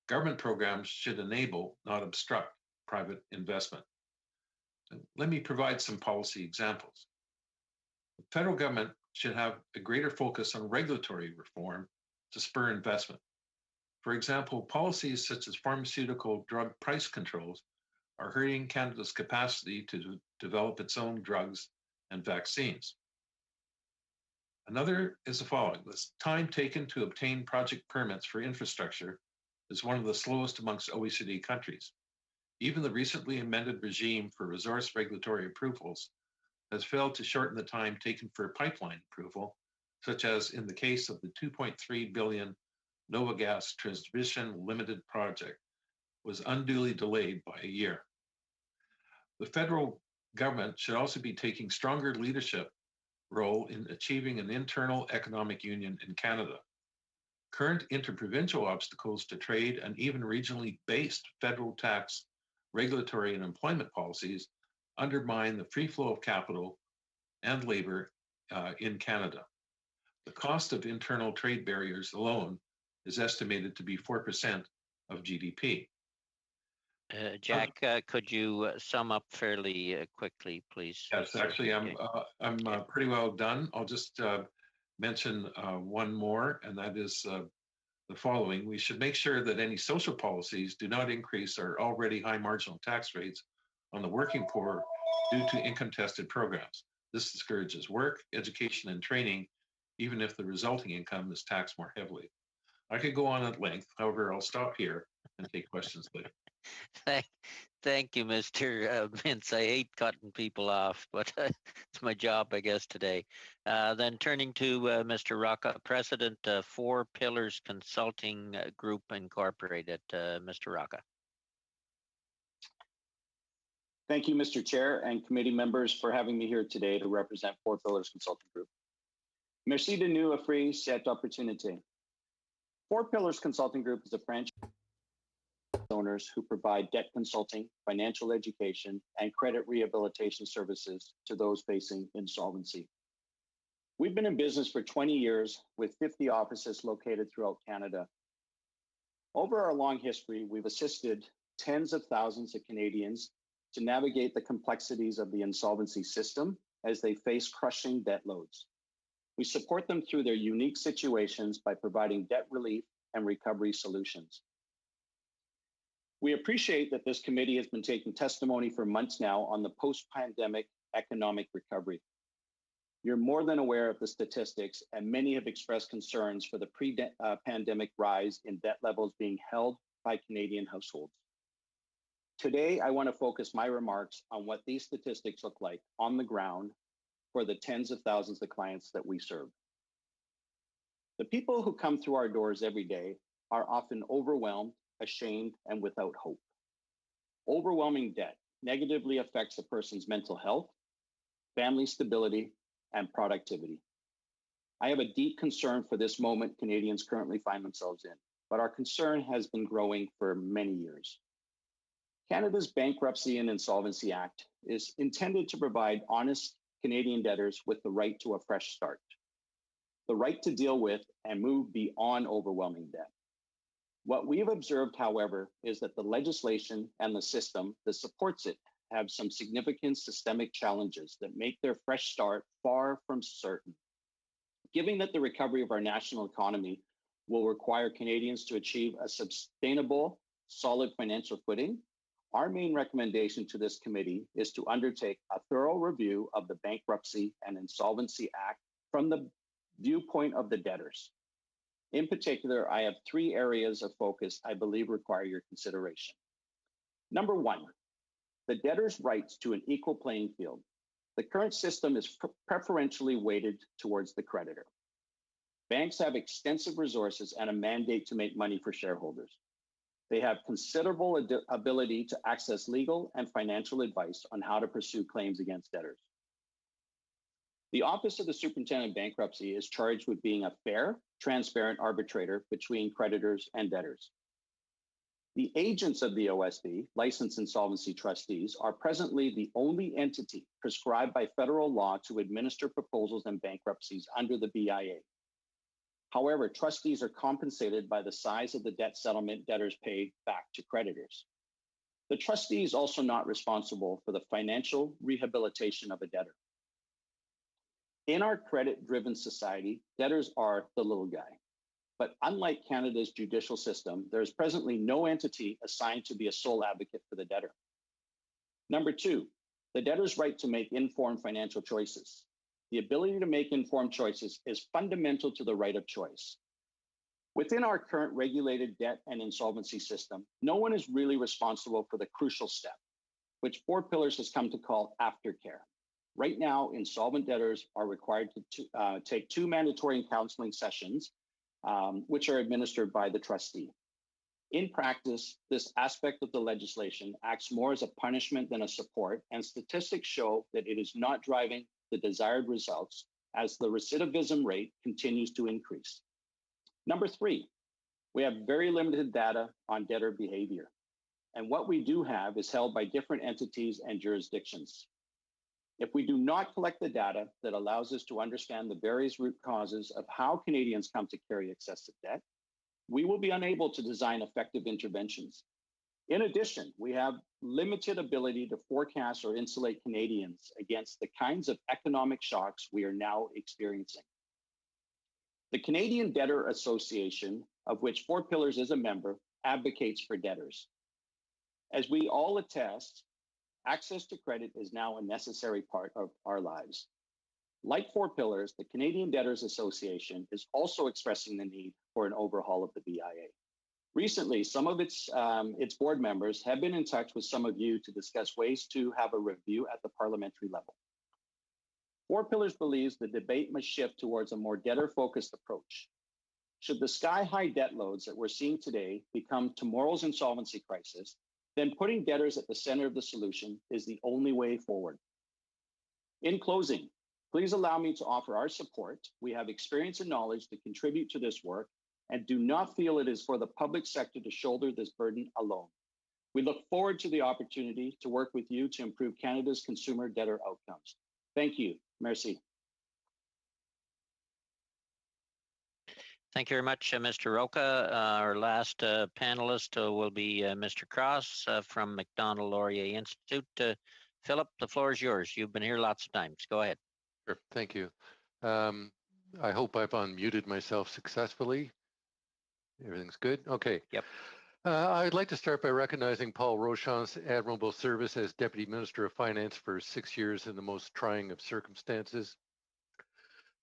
Government programs should enable, not obstruct, private investment. And let me provide some policy examples. The federal government should have a greater focus on regulatory reform to spur investment. For example, policies such as pharmaceutical drug price controls are hurting Canada's capacity to develop its own drugs and vaccines. Another is the following. The time taken to obtain project permits for infrastructure is one of the slowest amongst OECD countries. Even the recently amended regime for resource regulatory approvals has failed to shorten the time taken for pipeline approval, such as in the case of the 2.3 billion Nova Gas Transmission Limited project was unduly delayed by a year. The federal government should also be taking stronger leadership role in achieving an internal economic union in Canada. Current interprovincial obstacles to trade and even regionally based federal tax, regulatory, and employment policies undermine the free flow of capital and labor in Canada. The cost of internal trade barriers alone is estimated to be 4% of GDP. Jack, could you sum up fairly quickly, please? Yes, actually, I'm pretty well done. I'll just mention one more, and that is the following. We should make sure that any social policies do not increase our already high marginal tax rates on the working poor due to income-tested programs. This discourages work, education, and training, even if the resulting income is taxed more heavily. I could go on at length. However, I'll stop here and take questions later. Thank you, Mr. Mintz. I hate cutting people off, but it's my job, I guess, today. Then turning to Mr. Rocca, President, Four Pillars Consulting Group Incorporated. Mr. Rocca. Thank you, Mr. Chair and committee members, for having me here today to represent Four Pillars Consulting Group. Merci de nous offrir cette opportunité. Four Pillars Consulting Group is a franchise owners who provide debt consulting, financial education, and credit rehabilitation services to those facing insolvency. We've been in business for 20 years with 50 offices located throughout Canada. Over our long history, we've assisted tens of thousands of Canadians to navigate the complexities of the insolvency system as they face crushing debt loads. We support them through their unique situations by providing debt relief and recovery solutions. We appreciate that this committee has been taking testimony for months now on the post-pandemic economic recovery. You're more than aware of the statistics, and many have expressed concerns for the pre-pandemic rise in debt levels being held by Canadian households. Today, I want to focus my remarks on what these statistics look like on the ground for the tens of thousands of clients that we serve. The people who come through our doors every day are often overwhelmed, ashamed, and without hope. Overwhelming debt negatively affects a person's mental health, family stability, and productivity. I have a deep concern for this moment Canadians currently find themselves in, but our concern has been growing for many years. Canada's Bankruptcy and Insolvency Act is intended to provide honest Canadian debtors with the right to a fresh start, the right to deal with and move beyond overwhelming debt. What we've observed, however, is that the legislation and the system that supports it have some significant systemic challenges that make their fresh start far from certain. Given that the recovery of our national economy will require Canadians to achieve a sustainable, solid financial footing, our main recommendation to this committee is to undertake a thorough review of the Bankruptcy and Insolvency Act from the viewpoint of the debtors. In particular, I have three areas of focus I believe require your consideration. Number one, the debtor's rights to an equal playing field. The current system is preferentially weighted towards the creditor. Banks have extensive resources and a mandate to make money for shareholders. They have considerable ability to access legal and financial advice on how to pursue claims against debtors. The Office of the Superintendent of Bankruptcy is charged with being a fair, transparent arbitrator between creditors and debtors. The agents of the OSB, licensed insolvency trustees, are presently the only entity prescribed by federal law to administer proposals and bankruptcies under the BIA. However, trustees are compensated by the size of the debt settlement debtors pay back to creditors. The trustee is also not responsible for the financial rehabilitation of a debtor. In our credit-driven society, debtors are the little guy. But unlike Canada's judicial system, there is presently no entity assigned to be a sole advocate for the debtor. Number two, the debtor's right to make informed financial choices. the ability to make informed choices is fundamental to the right of choice. Within our current regulated debt and insolvency system, no one is really responsible for the crucial step, which Four Pillars has come to call aftercare. Right now, insolvent debtors are required to take 2 mandatory counseling sessions, which are administered by the trustee. In practice, this aspect of the legislation acts more as a punishment than a support, and statistics show that it is not driving the desired results as the recidivism rate continues to increase. Number 3, we have very limited data on debtor behavior, and what we do have is held by different entities and jurisdictions. If we do not collect the data that allows us to understand the various root causes of how Canadians come to carry excessive debt, we will be unable to design effective interventions. In addition, we have limited ability to forecast or insulate Canadians against the kinds of economic shocks we are now experiencing. The Canadian Debtor Association, of which Four Pillars is a member, advocates for debtors. As we all attest, access to credit is now a necessary part of our lives. Like Four Pillars, the Canadian Debtors Association is also expressing the need for an overhaul of the BIA. Recently, some of its board members have been in touch with some of you to discuss ways to have a review at the parliamentary level. Four Pillars believes the debate must shift towards a more debtor-focused approach. Should the sky-high debt loads that we're seeing today become tomorrow's insolvency crisis, then putting debtors at the center of the solution is the only way forward. In closing, please allow me to offer our support. We have experience and knowledge to contribute to this work and do not feel it is for the public sector to shoulder this burden alone. We look forward to the opportunity to work with you to improve Canada's consumer debtor outcomes. Thank you. Merci. Thank you very much, Mr. Roca. Our last panelist will be Mr. Cross from McDonald Laurier Institute. Philip, the floor is yours. You've been here lots of times. Go ahead. Sure, thank you. I hope I've unmuted myself successfully. Everything's good? Okay. Yep. I'd like to start by recognizing Paul Rochon's admirable service as Deputy Minister of Finance for 6 years in the most trying of circumstances.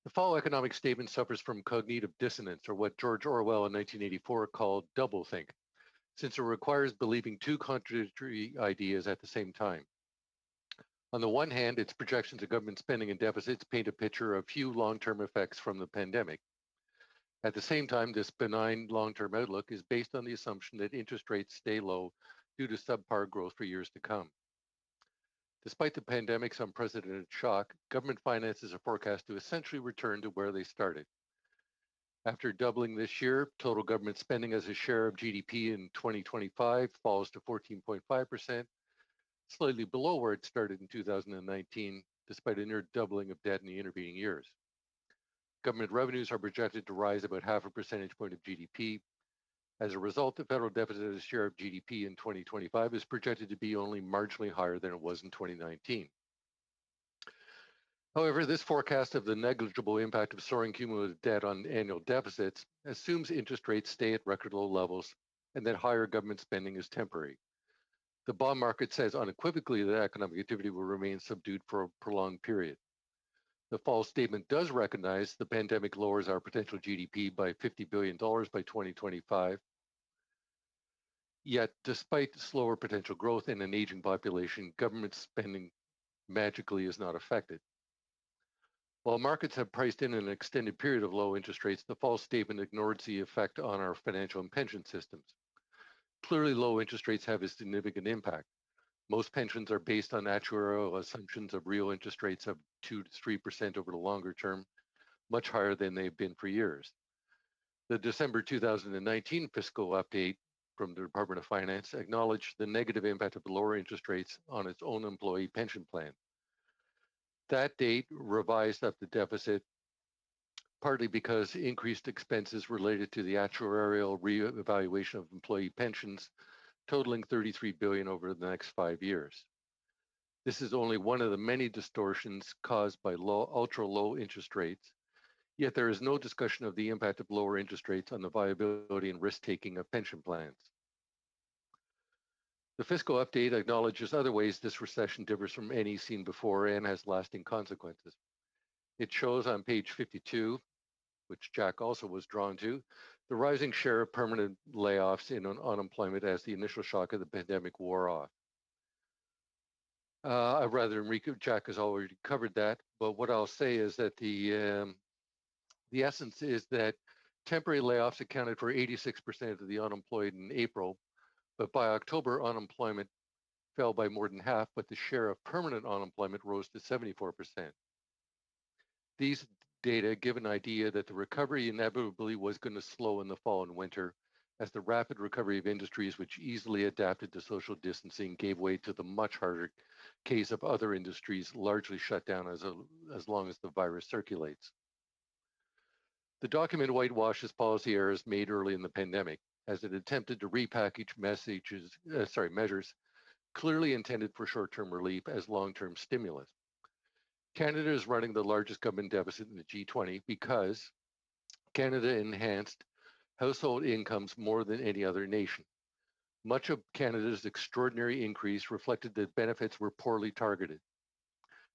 The fall economic statement suffers from cognitive dissonance, or what George Orwell in 1984 called doublethink, since it requires believing 2 contradictory ideas at the same time. On the one hand, its projections of government spending and deficits paint a picture of few long-term effects from the pandemic. At the same time, this benign long-term outlook is based on the assumption that interest rates stay low due to subpar growth for years to come. Despite the pandemic's unprecedented shock, government finances are forecast to essentially return to where they started. After doubling this year, total government spending as a share of GDP in 2025 falls to 14.5%, slightly below where it started in 2019, despite a near doubling of debt in the intervening years. Government revenues are projected to rise about 0.5 percentage point of GDP. As a result, the federal deficit as a share of GDP in 2025 is projected to be only marginally higher than it was in 2019. However, this forecast of the negligible impact of soaring cumulative debt on annual deficits assumes interest rates stay at record low levels and that higher government spending is temporary. The bond market says unequivocally that economic activity will remain subdued for a prolonged period. The fall statement does recognize the pandemic lowers our potential GDP by $50 billion by 2025. Yet, despite slower potential growth and an aging population, government spending magically is not affected. While markets have priced in an extended period of low interest rates, the fall statement ignores the effect on our financial and pension systems. Clearly, low interest rates have a significant impact. Most pensions are based on actuarial assumptions of real interest rates of 2 to 3% over the longer term, much higher than they've been for years. The December 2019 fiscal update from the Department of Finance acknowledged the negative impact of the lower interest rates on its own employee pension plan. That date revised up the deficit partly because increased expenses related to the actuarial reevaluation of employee pensions totaling $33 billion over the next 5 years. This is only one of the many distortions caused by ultra-low interest rates, yet there is no discussion of the impact of lower interest rates on the viability and risk-taking of pension plans. The fiscal update acknowledges other ways this recession differs from any seen before and has lasting consequences. It shows on page 52, which Jack also was drawn to, the rising share of permanent layoffs in unemployment as the initial shock of the pandemic wore off. Jack has already covered that, but what I'll say is that the essence is that temporary layoffs accounted for 86% of the unemployed in April, but by October, unemployment fell by more than half, but the share of permanent unemployment rose to 74%. These data give an idea that the recovery inevitably was going to slow in the fall and winter, as the rapid recovery of industries which easily adapted to social distancing gave way to the much harder case of other industries largely shut down as long as the virus circulates. The document whitewashes policy errors made early in the pandemic, as it attempted to repackage measures clearly intended for short-term relief as long-term stimulus. Canada is running the largest government deficit in the G20 because Canada enhanced household incomes more than any other nation. Much of Canada's extraordinary increase reflected that benefits were poorly targeted,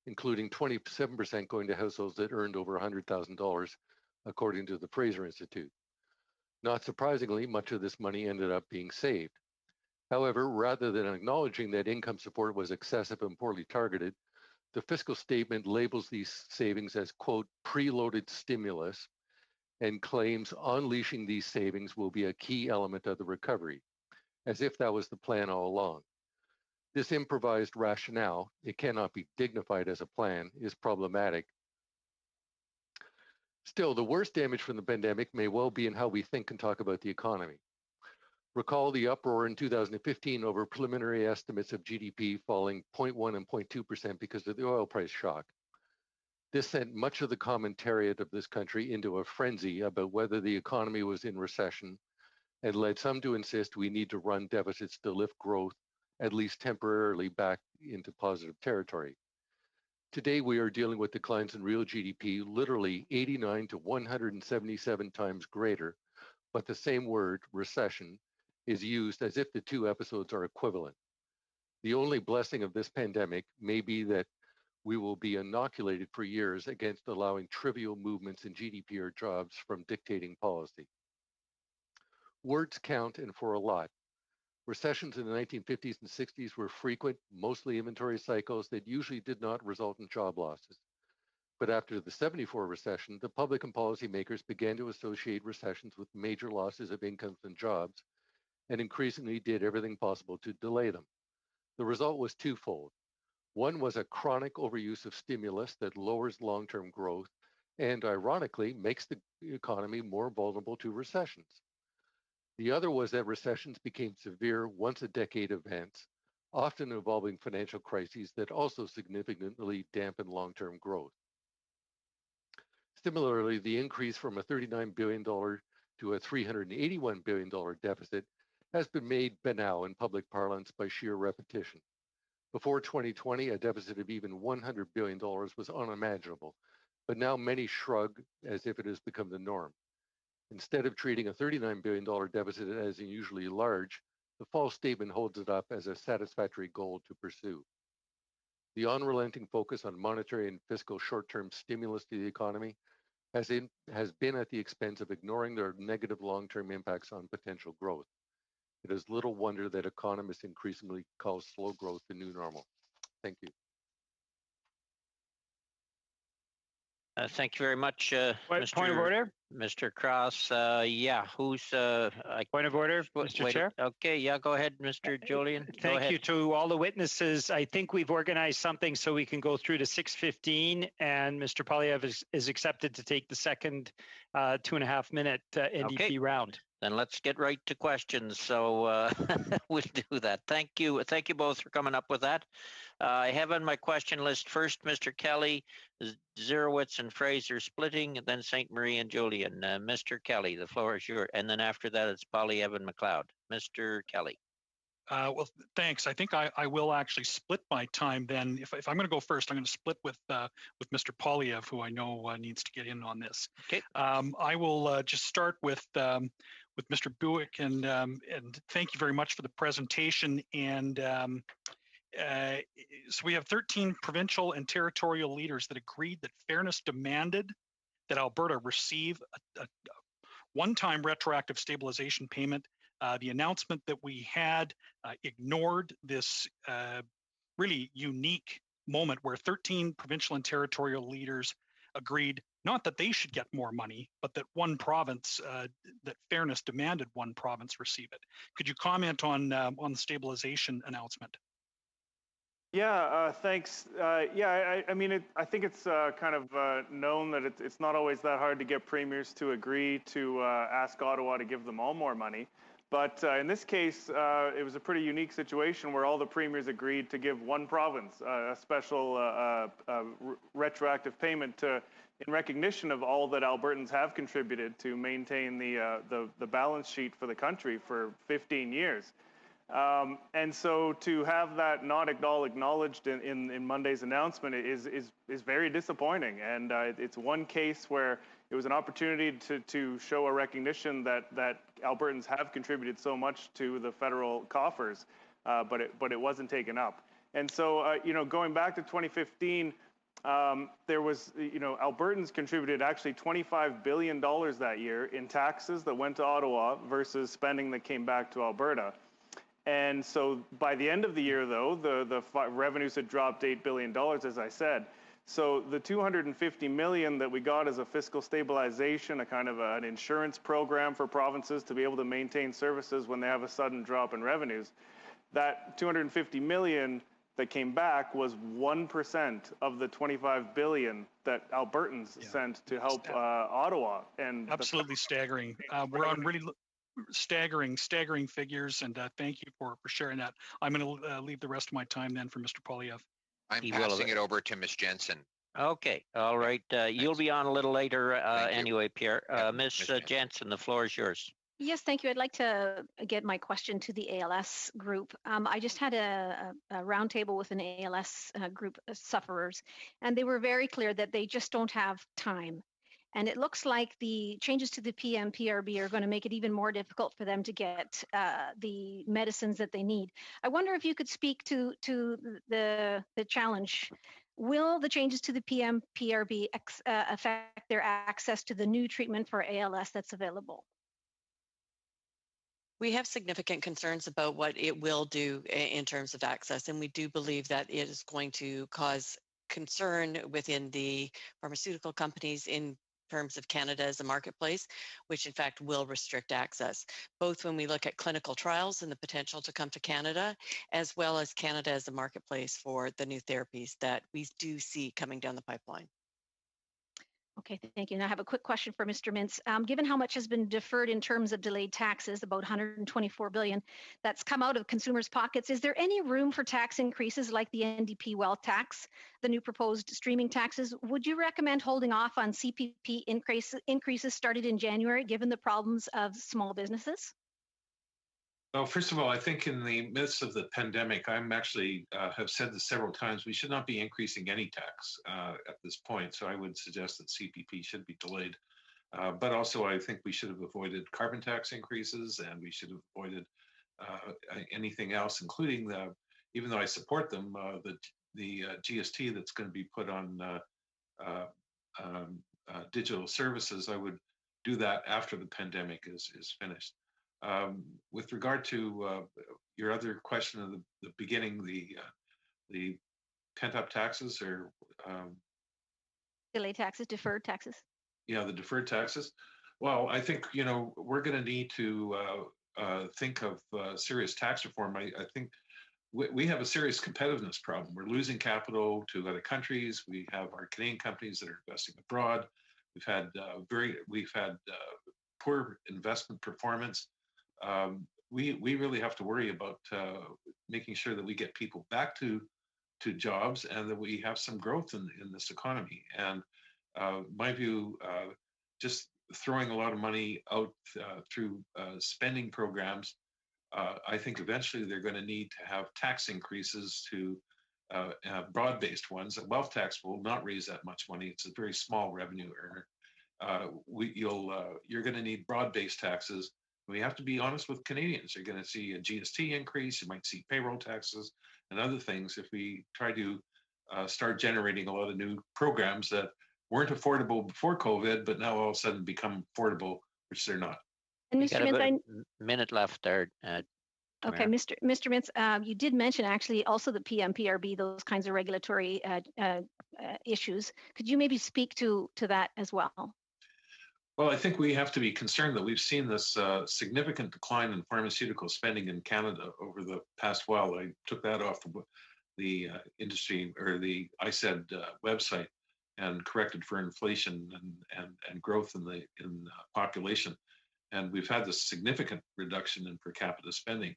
including 27% going to households that earned over $100,000, according to the Fraser Institute. Not surprisingly, much of this money ended up being saved. However, rather than acknowledging that income support was excessive and poorly targeted, the fiscal statement labels these savings as, quote, preloaded stimulus, and claims unleashing these savings will be a key element of the recovery, as if that was the plan all along. This improvised rationale, it cannot be dignified as a plan, is problematic. Still, the worst damage from the pandemic may well be in how we think and talk about the economy. Recall the uproar in 2015 over preliminary estimates of GDP falling 0.1 and 0.2% because of the oil price shock. This sent much of the commentariat of this country into a frenzy about whether the economy was in recession, and led some to insist we need to run deficits to lift growth, at least temporarily, back into positive territory. Today, we are dealing with declines in real GDP literally 89 to 177 times greater, but the same word, recession, is used as if the two episodes are equivalent. The only blessing of this pandemic may be that we will be inoculated for years against allowing trivial movements in GDP or jobs from dictating policy. Words count, and for a lot. Recessions in the 1950s and 60s were frequent, mostly inventory cycles that usually did not result in job losses. But after the '74 recession, the public and policymakers began to associate recessions with major losses of incomes and jobs, and increasingly did everything possible to delay them. The result was twofold. One was a chronic overuse of stimulus that lowers long-term growth and, ironically, makes the economy more vulnerable to recessions. The other was that recessions became severe once-a-decade events, often involving financial crises that also significantly dampen long-term growth. Similarly, the increase from a $39 billion to a $381 billion deficit has been made banal in public parlance by sheer repetition. Before 2020, a deficit of even $100 billion was unimaginable, but now many shrug as if it has become the norm. Instead of treating a $39 billion deficit as unusually large, the false statement holds it up as a satisfactory goal to pursue. The unrelenting focus on monetary and fiscal short-term stimulus to the economy has been at the expense of ignoring their negative long-term impacts on potential growth. It is little wonder that economists increasingly call slow growth the new normal. Thank you. Thank you very much, Point of order? Mr. Cross. Yeah, who's... Point of order, Mr. Chair? Okay, yeah, go ahead, Mr. Julian. Thank you to all the witnesses. I think we've organized something so we can go through to 6:15, and Mr. Polyev is accepted to take the second 2.5-minute NDP round. Then let's get right to questions. So we'll do that. Thank you both for coming up with that. I have on my question list first Mr. Kelly, Zerowitz and Fraser splitting, and then St. Marie and Julian. Mr. Kelly, the floor is yours. And then after that, it's Polyev and McLeod. Mr. Kelly. Well, thanks. I think I will actually split my time then. If I'm going to go first, I'm going to split with Mr. Polyev, who I know needs to get in on this. Okay. I will just start with Mr. Buick, and thank you very much for the presentation. And So we have 13 provincial and territorial leaders that agreed that fairness demanded that Alberta receive a one-time retroactive stabilization payment. The announcement that we had ignored this really unique moment where 13 provincial and territorial leaders agreed not that they should get more money, but that one province, that fairness demanded one province receive it. Could you comment on the stabilization announcement? Yeah, thanks. I mean, I think it's kind of known that it's not always that hard to get premiers to agree to ask Ottawa to give them all more money. But in this case, it was a pretty unique situation where all the premiers agreed to give one province a special retroactive payment in recognition of all that Albertans have contributed to maintain the balance sheet for the country for 15 years. And so to have that not acknowledged in Monday's announcement is very disappointing. And it's one case where it was an opportunity to show a recognition that Albertans have contributed so much to the federal coffers, but it wasn't taken up. And so, going back to 2015, there was, Albertans contributed actually $25 billion that year in taxes that went to Ottawa versus spending that came back to Alberta. And so by the end of the year, though, the revenues had dropped $8 billion, as I said. So the $250 million that we got as a fiscal stabilization, a kind of an insurance program for provinces to be able to maintain services when they have a sudden drop in revenues, that $250 million that came back was 1% of the $25 billion that Albertans sent to help Ottawa. And absolutely staggering. We're on really staggering figures, and thank you for sharing that. I'm going to leave the rest of my time then for Mr. Polyev. I'm passing it over to Ms. Jensen. Okay, all right. You'll be on a little later anyway, Pierre. Ms. Jensen, the floor is yours. Yes, thank you. I'd like to get my question to the ALS group. I just had a roundtable with an ALS group of sufferers, and they were very clear that they just don't have time. And it looks like the changes to the PMPRB are going to make it even more difficult for them to get the medicines that they need. I wonder if you could speak to the challenge. Will the changes to the PMPRB affect their access to the new treatment for ALS that's available? We have significant concerns about what it will do in terms of access, and we do believe that it is going to cause concern within the pharmaceutical companies in terms of Canada as a marketplace, which in fact will restrict access, both when we look at clinical trials and the potential to come to Canada, as well as Canada as a marketplace for the new therapies that we do see coming down the pipeline. Okay, thank you. And I have a quick question for Mr. Mintz. Given how much has been deferred in terms of delayed taxes, about $124 billion, that's come out of consumers' pockets, is there any room for tax increases like the NDP wealth tax, the new proposed streaming taxes? Would you recommend holding off on CPP increases started in January, given the problems of small businesses? Well, first of all, I think in the midst of the pandemic, I'm actually have said this several times, we should not be increasing any tax at this point. So I would suggest that CPP should be delayed. But also, I think we should have avoided carbon tax increases, and we should have avoided anything else, including even though I support them, the GST that's going to be put on digital services. I would do that after the pandemic is finished. With regard to your other question at the beginning, the pent-up taxes or delayed taxes, deferred taxes. Yeah, the deferred taxes. Well, I think we're going to need to think of serious tax reform. I think we have a serious competitiveness problem. We're losing capital to other countries. We have our Canadian companies that are investing abroad. We've had poor investment performance. We really have to worry about making sure that we get people back to jobs and that we have some growth in this economy. And my view, just throwing a lot of money out through spending programs, I think eventually they're going to need to have tax increases to broad-based ones. A wealth tax will not raise that much money. It's a very small revenue earner. You're going to need broad-based taxes. We have to be honest with Canadians. You're going to see a GST increase. You might see payroll taxes. and other things if we try to start generating a lot of new programs that weren't affordable before COVID, but now all of a sudden become affordable, which they're not. And You Mr. got Mintz, about a minute left there. okay, Mr. Mintz, you did mention actually also the PMPRB, those kinds of regulatory issues. Could you maybe speak to that as well? Well, I think we have to be concerned that we've seen this significant decline in pharmaceutical spending in Canada over the past while. I took that off the industry or the ISED website and corrected for inflation and growth in the population. And we've had this significant reduction in per capita spending.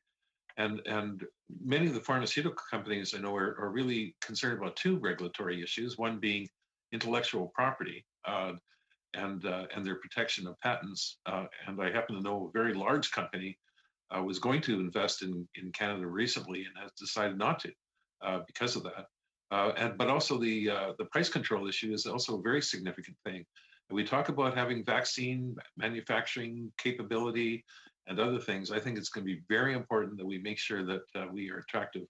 And many of the pharmaceutical companies I know are really concerned about two regulatory issues, one being intellectual property and their protection of patents. And I happen to know a very large company was going to invest in Canada recently and has decided not to because of that. But also the price control issue is also a very significant thing. And we talk about having vaccine manufacturing capability and other things. I think it's going to be very important that we make sure that we are attractive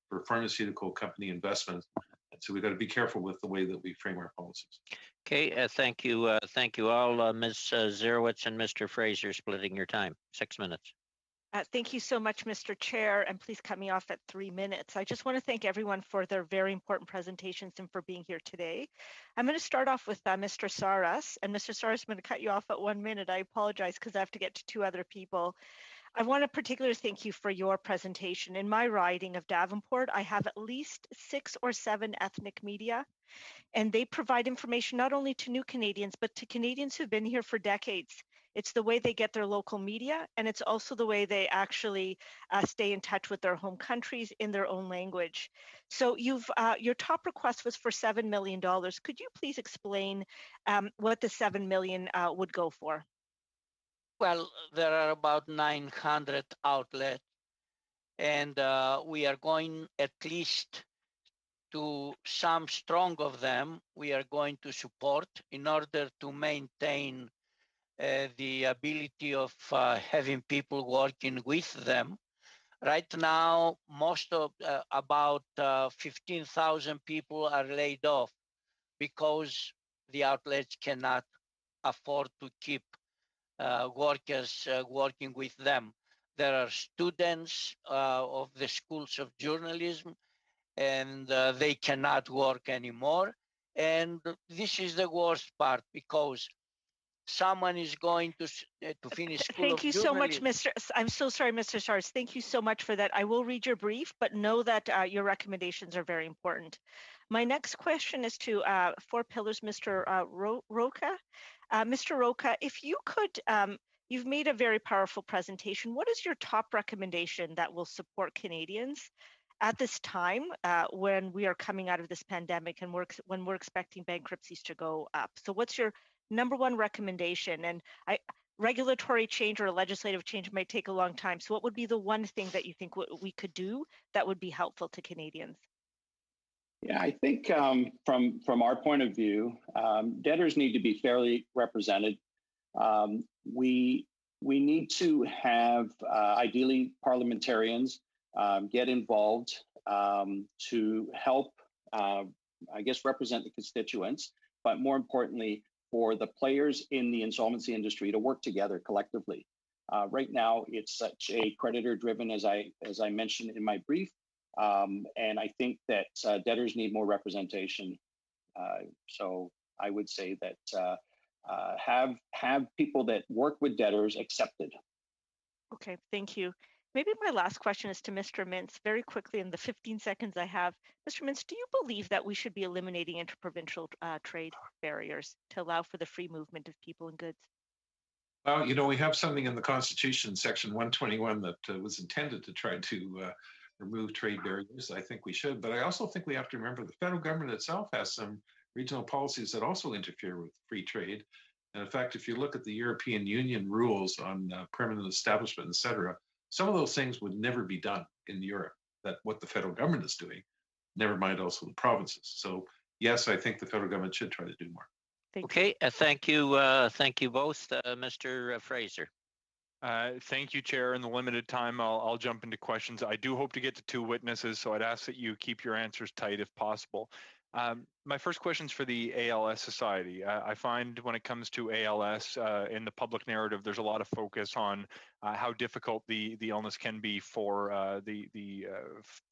for pharmaceutical company investments. And so we've got to be careful with the way that we frame our policies. Okay, thank you. Thank you all, Ms. Zerowitz and Mr. Fraser, splitting your time. 6 minutes. Thank you so much, Mr. Chair, and please cut me off at 3 minutes. I just want to thank everyone for their very important presentations and for being here today. I'm going to start off with Mr. Saras, and Mr. Saras, I'm going to cut you off at 1 minute. I apologize because I have to get to 2 other people. I want to particularly thank you for your presentation. In my riding of Davenport, I have at least 6 or 7 ethnic media, and they provide information not only to new Canadians, but to Canadians who've been here for decades. It's the way they get their local media, and it's also the way they actually stay in touch with their home countries in their own language. So your top request was for $7 million. Could you please explain what the $7 million would go for? Well, there are about 900 outlets, and we are going at least to some strong of them. We are going to support in order to maintain the ability of having people working with them. Right now, most of about 15,000 people are laid off because the outlets cannot afford to keep workers working with them. There are students of the schools of journalism, and they cannot work anymore. And this is the worst part, because someone is going to finish school Thank you so much, Mr. I'm so sorry, Mr. Sars. Thank you so much for that. I will read your brief, but know that your recommendations are very important. My next question is to Four Pillars, Mr. Roca. Mr. Roca, if you could, you've made a very powerful presentation. What is your top recommendation that will support Canadians at this time when we are coming out of this pandemic and when we're expecting bankruptcies to go up? So what's your number one recommendation? And regulatory change or legislative change might take a long time. So what would be the one thing that you think we could do that would be helpful to Canadians? Yeah, I think from our point of view, debtors need to be fairly represented. We need to have ideally parliamentarians get involved to help, I guess, represent the constituents, but more importantly, for the players in the insolvency industry to work together collectively. Right now, it's such a creditor-driven, as I mentioned in my brief, and I think that debtors need more representation. So I would say that have people that work with debtors accepted. Okay, thank you. Maybe my last question is to Mr. Mintz, very quickly in the 15 seconds I have. Mr. Mintz, do you believe that we should be eliminating interprovincial trade barriers to allow for the free movement of people and goods? Well, you know, we have something in the Constitution, Section 121, that was intended to try to remove trade barriers. I think we should, but I also think we have to remember the federal government itself has some regional policies that also interfere with free trade. And in fact, if you look at the European Union rules on permanent establishment, et cetera, some of those things would never be done in Europe, that what the federal government is doing, never mind also the provinces. So yes, I think the federal government should try to do more. Okay, thank you both, Mr. Fraser. Thank you, Chair. In the limited time, I'll jump into questions. I do hope to get to 2 witnesses, so I'd ask that you keep your answers tight if possible. My first question is for the ALS Society. I find when it comes to ALS in the public narrative, there's a lot of focus on how difficult the illness can be for the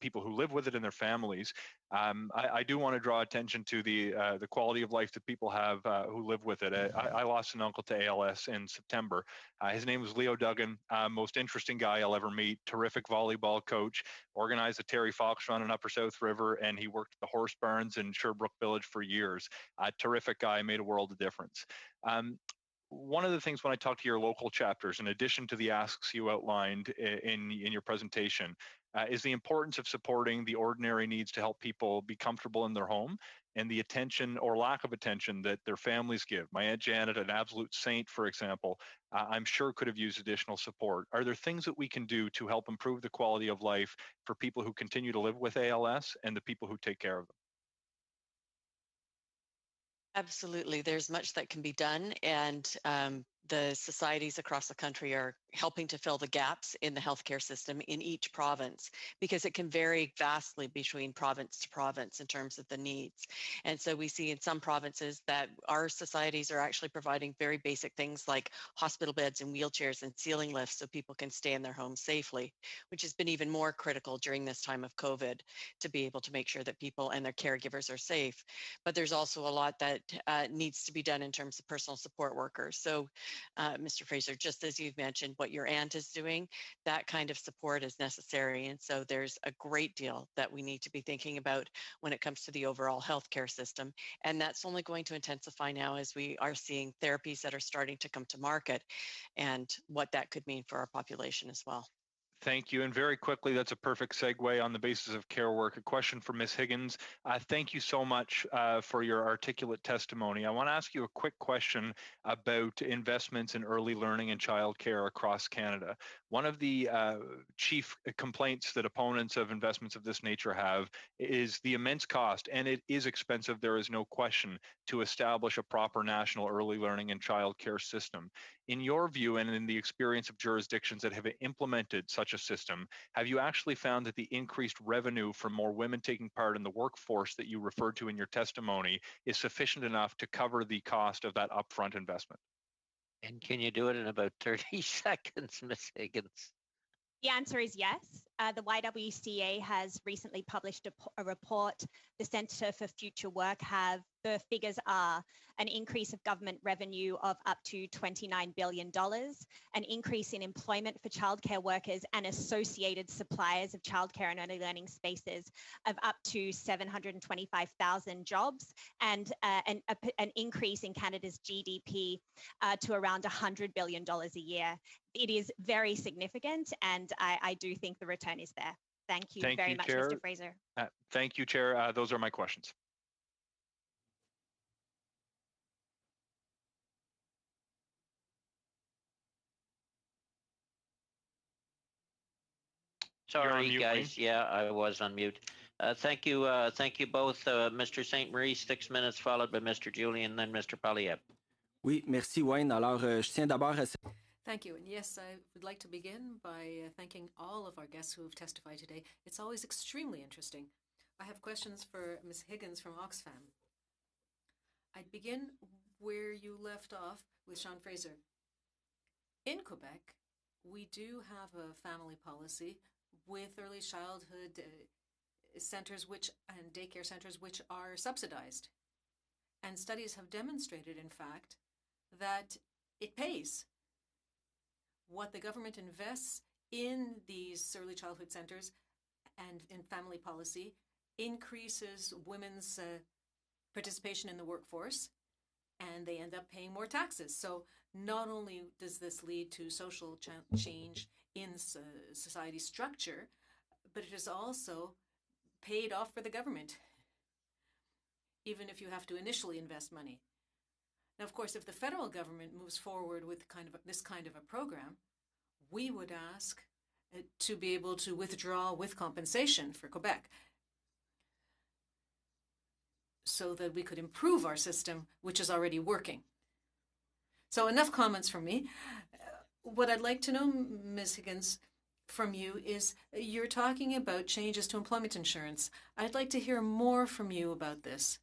people who live with it and their families. I do want to draw attention to the quality of life that people have who live with it. I lost an uncle to ALS in September. His name was Leo Duggan, most interesting guy I'll ever meet, terrific volleyball coach, organized the Terry Fox Run in Upper South River, and he worked at the horse barns in Sherbrooke Village for years. Terrific guy, made a world of difference. One of the things when I talk to your local chapters, in addition to the asks you outlined in your presentation, is the importance of supporting the ordinary needs to help people be comfortable in their home and the attention or lack of attention that their families give. My Aunt Janet, an absolute saint, for example, I'm sure could have used additional support. Are there things that we can do to help improve the quality of life for people who continue to live with ALS and the people who take care of them? Absolutely. There's much that can be done, and the societies across the country are helping to fill the gaps in the healthcare system in each province, because it can vary vastly between province to province in terms of the needs. And so we see in some provinces that our societies are actually providing very basic things like hospital beds and wheelchairs and ceiling lifts so people can stay in their homes safely, which has been even more critical during this time of COVID, to be able to make sure that people and their caregivers are safe. But there's also a lot that needs to be done in terms of personal support workers. So Mr. Fraser, just as you've mentioned what your aunt is doing, that kind of support is necessary. And so there's a great deal that we need to be thinking about when it comes to the overall healthcare system. And that's only going to intensify now as we are seeing therapies that are starting to come to market, and what that could mean for our population as well. Thank you. And very quickly, that's a perfect segue on the basis of care work. A question for Ms. Higgins. Thank you so much for your articulate testimony. I want to ask you a quick question about investments in early learning and childcare across Canada. One of the chief complaints that opponents of investments of this nature have is the immense cost, and it is expensive, there is no question, to establish a proper national early learning and childcare system. In your view, and in the experience of jurisdictions that have implemented such a system, have you actually found that the increased revenue from more women taking part in the workforce that you referred to in your testimony is sufficient enough to cover the cost of that upfront investment? And can you do it in about 30 seconds, Ms. Higgins? The answer is yes. The YWCA has recently published a report. The Centre for Future Work the figures are an increase of government revenue of up to $29 billion, an increase in employment for childcare workers and associated suppliers of childcare and early learning spaces of up to 725,000 jobs, and an increase in Canada's GDP to around $100 billion a year. It is very significant, and I do think the return is there. Thank you very much, Chair. Mr. Fraser. Thank you, Chair. Those are my questions. Sorry, guys. Yeah, I was on mute. Thank you both. Mr. St. Marie, 6 minutes, followed by Mr. Julian, then Mr. Polyev. Oui, merci Wayne. Alors, je tiens d'abord à... Thank you. And yes, I would like to begin by thanking all of our guests who have testified today. It's always extremely interesting. I have questions for Ms. Higgins from Oxfam. I'd begin where you left off with Sean Fraser. In Quebec, we do have a family policy with early childhood centers and daycare centers which are subsidized. And studies have demonstrated, in fact, that it pays. What the government invests in these early childhood centers and in family policy increases women's participation in the workforce, and they end up paying more taxes. So not only does this lead to social change in society structure, but it is also paid off for the government, even if you have to initially invest money. Now, of course, if the federal government moves forward with this kind of a program, we would ask to be able to withdraw with compensation for Quebec, so that we could improve our system, which is already working. So enough comments from me. what I'd like to know, Ms. Higgins, from you is you're talking about changes to employment insurance. I'd like to hear more from you about this.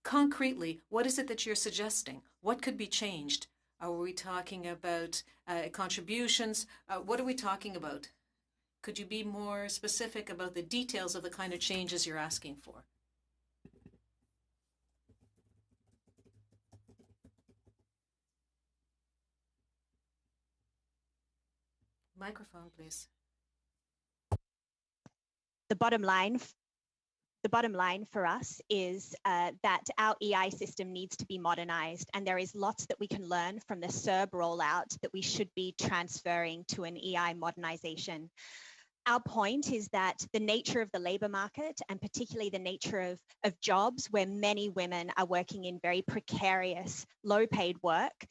Concretely, what is it that you're suggesting? What could be changed? Are we talking about contributions? What are we talking about? Could you be more specific about the details of the kind of changes you're asking for? Microphone, please. The bottom line for us is that our EI system needs to be modernized, and there is lots that we can learn from the CERB rollout that we should be transferring to an EI modernization. Our point is that the nature of the labor market, and particularly the nature of jobs where many women are working in very precarious, low-paid work,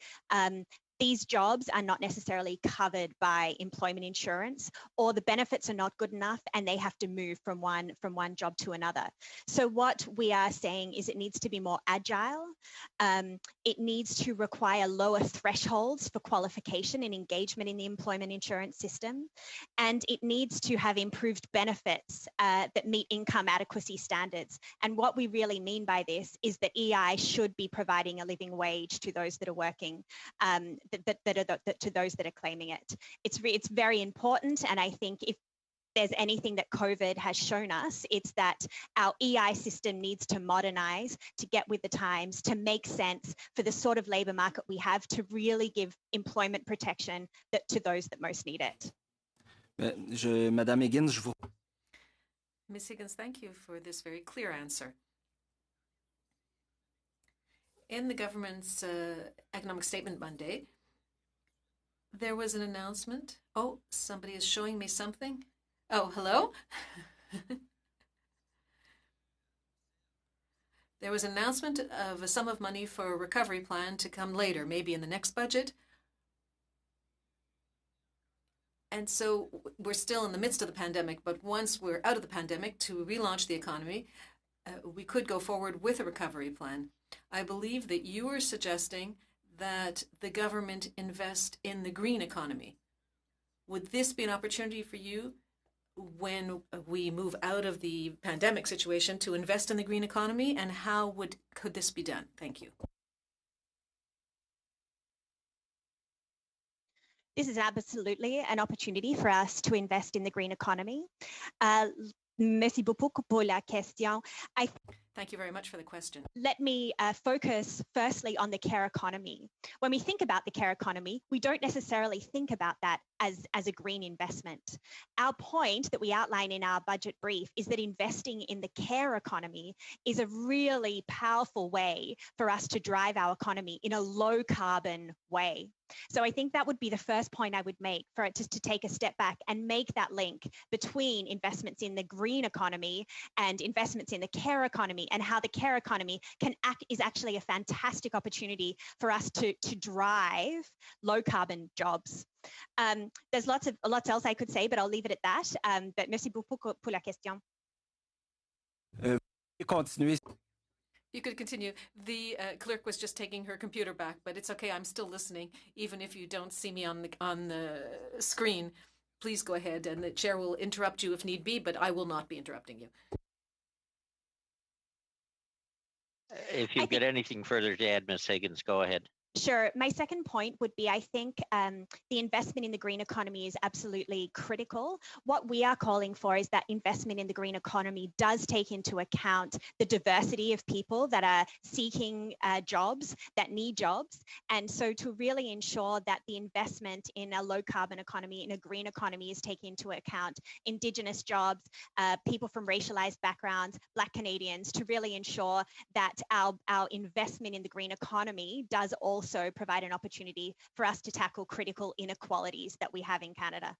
these jobs are not necessarily covered by employment insurance, or the benefits are not good enough and they have to move from one job to another. So what we are saying is it needs to be more agile. It needs to require lower thresholds for qualification and engagement in the employment insurance system. And it needs to have improved benefits that meet income adequacy standards. And what we really mean by this is that EI should be providing a living wage to those that are working, to those that are claiming it. It's very important, and I think if there's anything that COVID has shown us, it's that our EI system needs to modernize, to get with the times, to make sense for the sort of labour market we have, to really give employment protection to those that most need it. Madame Higgins, je vous... Ms. Higgins, thank you for this very clear answer. In the government's economic statement Monday, there was an announcement. Oh, somebody is showing me something. Oh, hello? There was an announcement of a sum of money for a recovery plan to come later, maybe in the next budget. And so we're still in the midst of the pandemic, but once we're out of the pandemic, to relaunch the economy, we could go forward with a recovery plan. I believe that you are suggesting that the government invest in the green economy. Would this be an opportunity for you when we move out of the pandemic situation to invest in the green economy, and how could this be done? Thank you. This is absolutely an opportunity for us to invest in the green economy. Merci beaucoup pour la question. Thank you very much for the question. Let me focus firstly on the care economy. When we think about the care economy, we don't necessarily think about that as a green investment. Our point that we outline in our budget brief is that investing in the care economy is a really powerful way for us to drive our economy in a low carbon way. So I think that would be the first point I would make, for it just to take a step back and make that link between investments in the green economy and investments in the care economy, and how the care economy is actually a fantastic opportunity for us to drive low carbon jobs. There's lots else I could say, but I'll leave it at that. But merci beaucoup pour la question. You could continue. The clerk was just taking her computer back, but it's okay. I'm still listening, even if you don't see me on the screen. Please go ahead, and the chair will interrupt you if need be, but I will not be interrupting you. If you've got anything further to add, Ms. Higgins, go ahead. Sure. My second point would be, I think the investment in the green economy is absolutely critical. What we are calling for is that investment in the green economy does take into account the diversity of people that are seeking jobs, that need jobs. And so to really ensure that the investment in a low carbon economy, in a green economy, is taking into account Indigenous jobs, people from racialized backgrounds, Black Canadians, to really ensure that our investment in the green economy does also provide an opportunity for us to tackle critical inequalities that we have in Canada.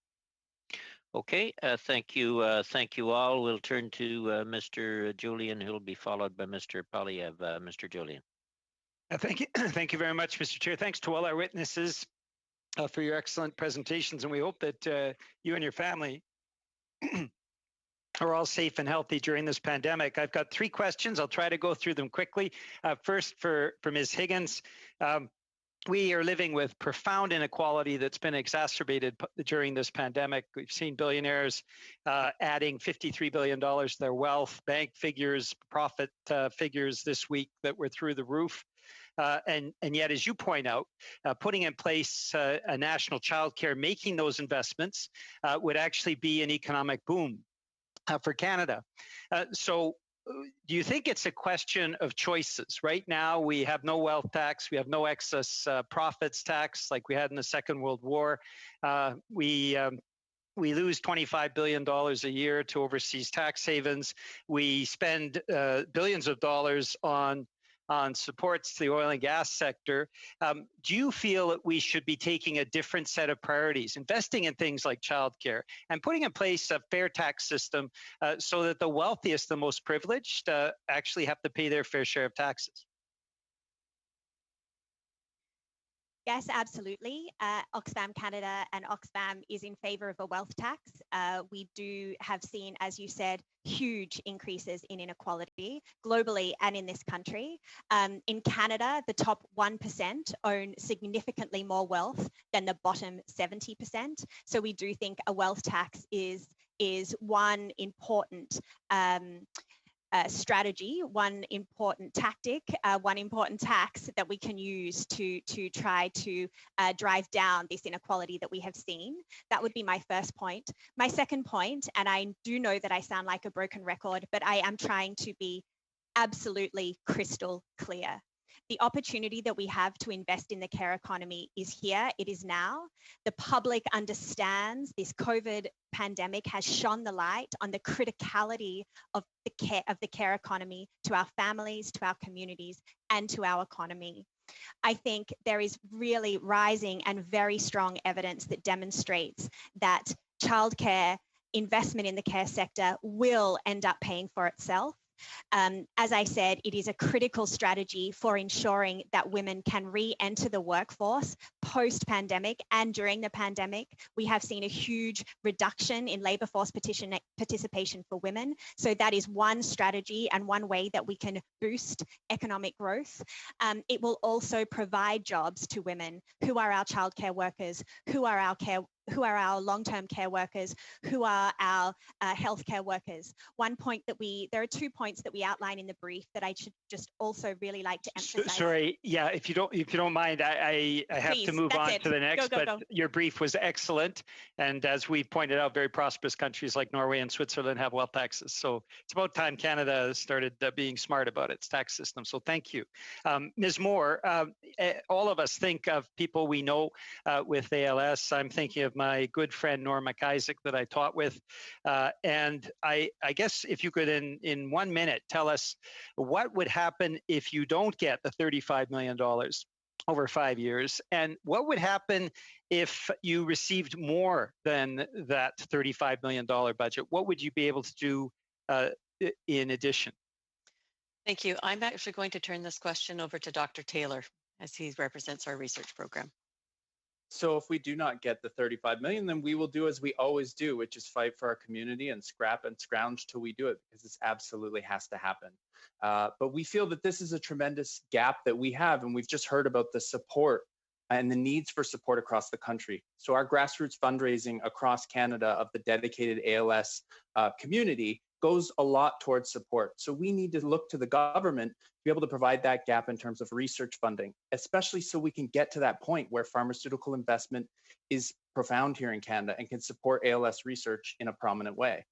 Okay, thank you all. We'll turn to Mr. Julian, who will be followed by Mr. Polyev. Mr. Julian. Thank you. Thank you very much, Mr. Chair. Thanks to all our witnesses for your excellent presentations, and we hope that you and your family are all safe and healthy during this pandemic. I've got 3 questions. I'll try to go through them quickly. First, for Ms. Higgins, we are living with profound inequality that's been exacerbated during this pandemic. We've seen billionaires adding $53 billion to their wealth, bank figures, profit figures this week that were through the roof. And yet, as you point out, putting in place a national child care, making those investments would actually be an economic boom for Canada. So do you think it's a question of choices? Right now, we have no wealth tax. We have no excess profits tax like we had in the Second World War. We lose $25 billion a year to overseas tax havens. We spend billions of dollars on supports to the oil and gas sector. Do you feel that we should be taking a different set of priorities, investing in things like childcare and putting in place a fair tax system so that the wealthiest, the most privileged, actually have to pay their fair share of taxes? Yes, absolutely. Oxfam Canada and Oxfam is in favour of a wealth tax. We do have seen, as you said, huge increases in inequality globally and in this country. In Canada, the top 1% own significantly more wealth than the bottom 70%. So we do think a wealth tax is one important strategy, one important tactic, one important tax that we can use to try to drive down this inequality that we have seen. That would be my first point. My second point, and I do know that I sound like a broken record, but I am trying to be absolutely crystal clear. The opportunity that we have to invest in the care economy is here. It is now. The public understands this COVID pandemic has shone the light on the criticality of the care economy to our families, to our communities, and to our economy. I think there is really rising and very strong evidence that demonstrates that childcare investment in the care sector will end up paying for itself. As I said, it is a critical strategy for ensuring that women can re-enter the workforce post-pandemic and during the pandemic. We have seen a huge reduction in labour force participation for women. So that is one strategy and one way that we can boost economic growth. It will also provide jobs to women who are our childcare workers, who are our long-term care workers, who are our healthcare workers. There are 2 points that we outline in the brief that I should just also really like to emphasize. Sorry, yeah, if you don't mind, I have to move on to the next, go. Your brief was excellent. And as we pointed out, very prosperous countries like Norway and Switzerland have wealth taxes. So it's about time Canada started being smart about its tax system. So thank you. Ms. Moore, all of us think of people we know with ALS. I'm thinking of my good friend Norm McIsaac that I taught with. And I guess if you could in 1 minute tell us what would happen if you don't get the $35 million over 5 years, and what would happen if you received more than that $35 million budget? What would you be able to do in addition? Thank you. I'm actually going to turn this question over to Dr. Taylor as he represents our research program. So if we do not get the 35 million, then we will do as we always do, which is fight for our community and scrap and scrounge till we do it, because this absolutely has to happen. But we feel that this is a tremendous gap that we have, and we've just heard about the support and the needs for support across the country. So our grassroots fundraising across Canada of the dedicated ALS community goes a lot towards support. So we need to look to the government to be able to provide that gap in terms of research funding, especially so we can get to that point where pharmaceutical investment is profound here in Canada and can support ALS research in a prominent way.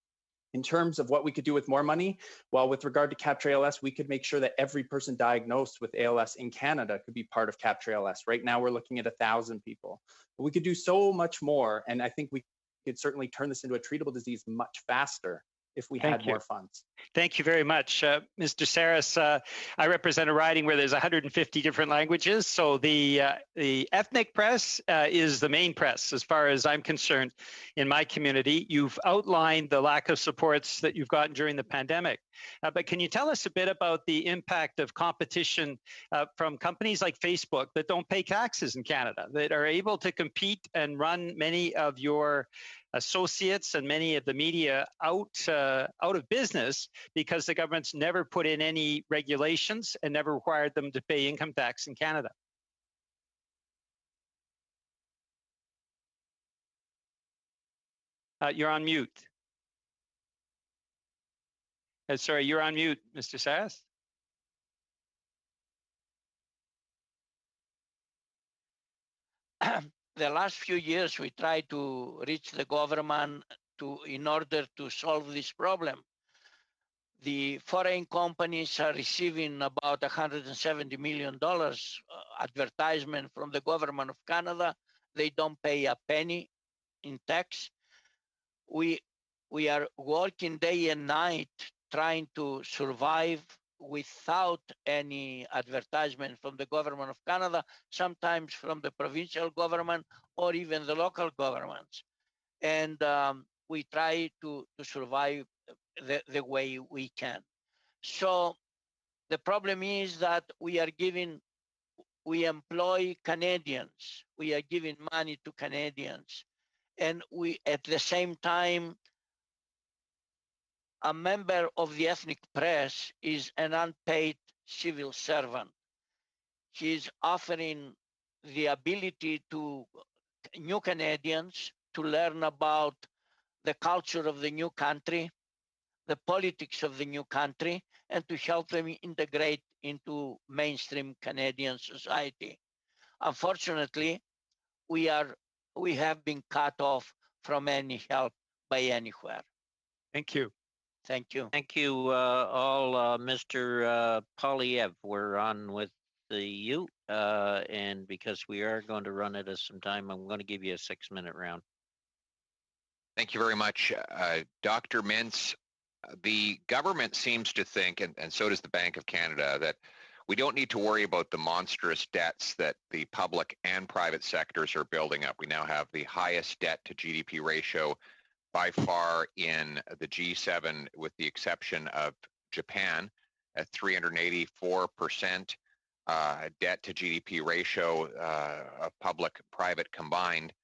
In terms of what we could do with more money, well, with regard to Capture ALS, we could make sure that every person diagnosed with ALS in Canada could be part of Capture ALS. Right now, we're looking at 1,000 people. But we could do so much more, and I think we could certainly turn this into a treatable disease much faster if we had more funds. Thank you very much. Mr. Saris, I represent a riding where there's 150 different languages. So the ethnic press is the main press as far as I'm concerned in my community. You've outlined the lack of supports that you've gotten during the pandemic. But can you tell us a bit about the impact of competition from companies like Facebook that don't pay taxes in Canada, that are able to compete and run many of your associates and many of the media out of business because the government's never put in any regulations and never required them to pay income tax in Canada? You're on mute. Sorry, you're on mute, Mr. Saras. The last few years, we tried to reach the government in order to solve this problem. The foreign companies are receiving about $170 million advertisement from the government of Canada. They don't pay a penny in tax. We are working day and night trying to survive without any advertisement from the government of Canada, sometimes from the provincial government or even the local governments. And we try to survive the way we can. So the problem is that we employ Canadians. We are giving money to Canadians. And we, at the same time, a member of the ethnic press is an unpaid civil servant. He's offering the ability to new Canadians to learn about the culture of the new country, the politics of the new country, and to help them integrate into mainstream Canadian society. Unfortunately, we have been cut off from any help by anywhere. Thank you. Thank you. Thank you all. Mr. Polyev, we're on with you. And because we are going to run out of some time, I'm going to give you a 6-minute round. Thank you very much. Dr. Mintz, the government seems to think, and so does the Bank of Canada, that we don't need to worry about the monstrous debts that the public and private sectors are building up. We now have the highest debt to GDP ratio by far in the G7, with the exception of Japan, at 384% debt to GDP ratio of public-private combined.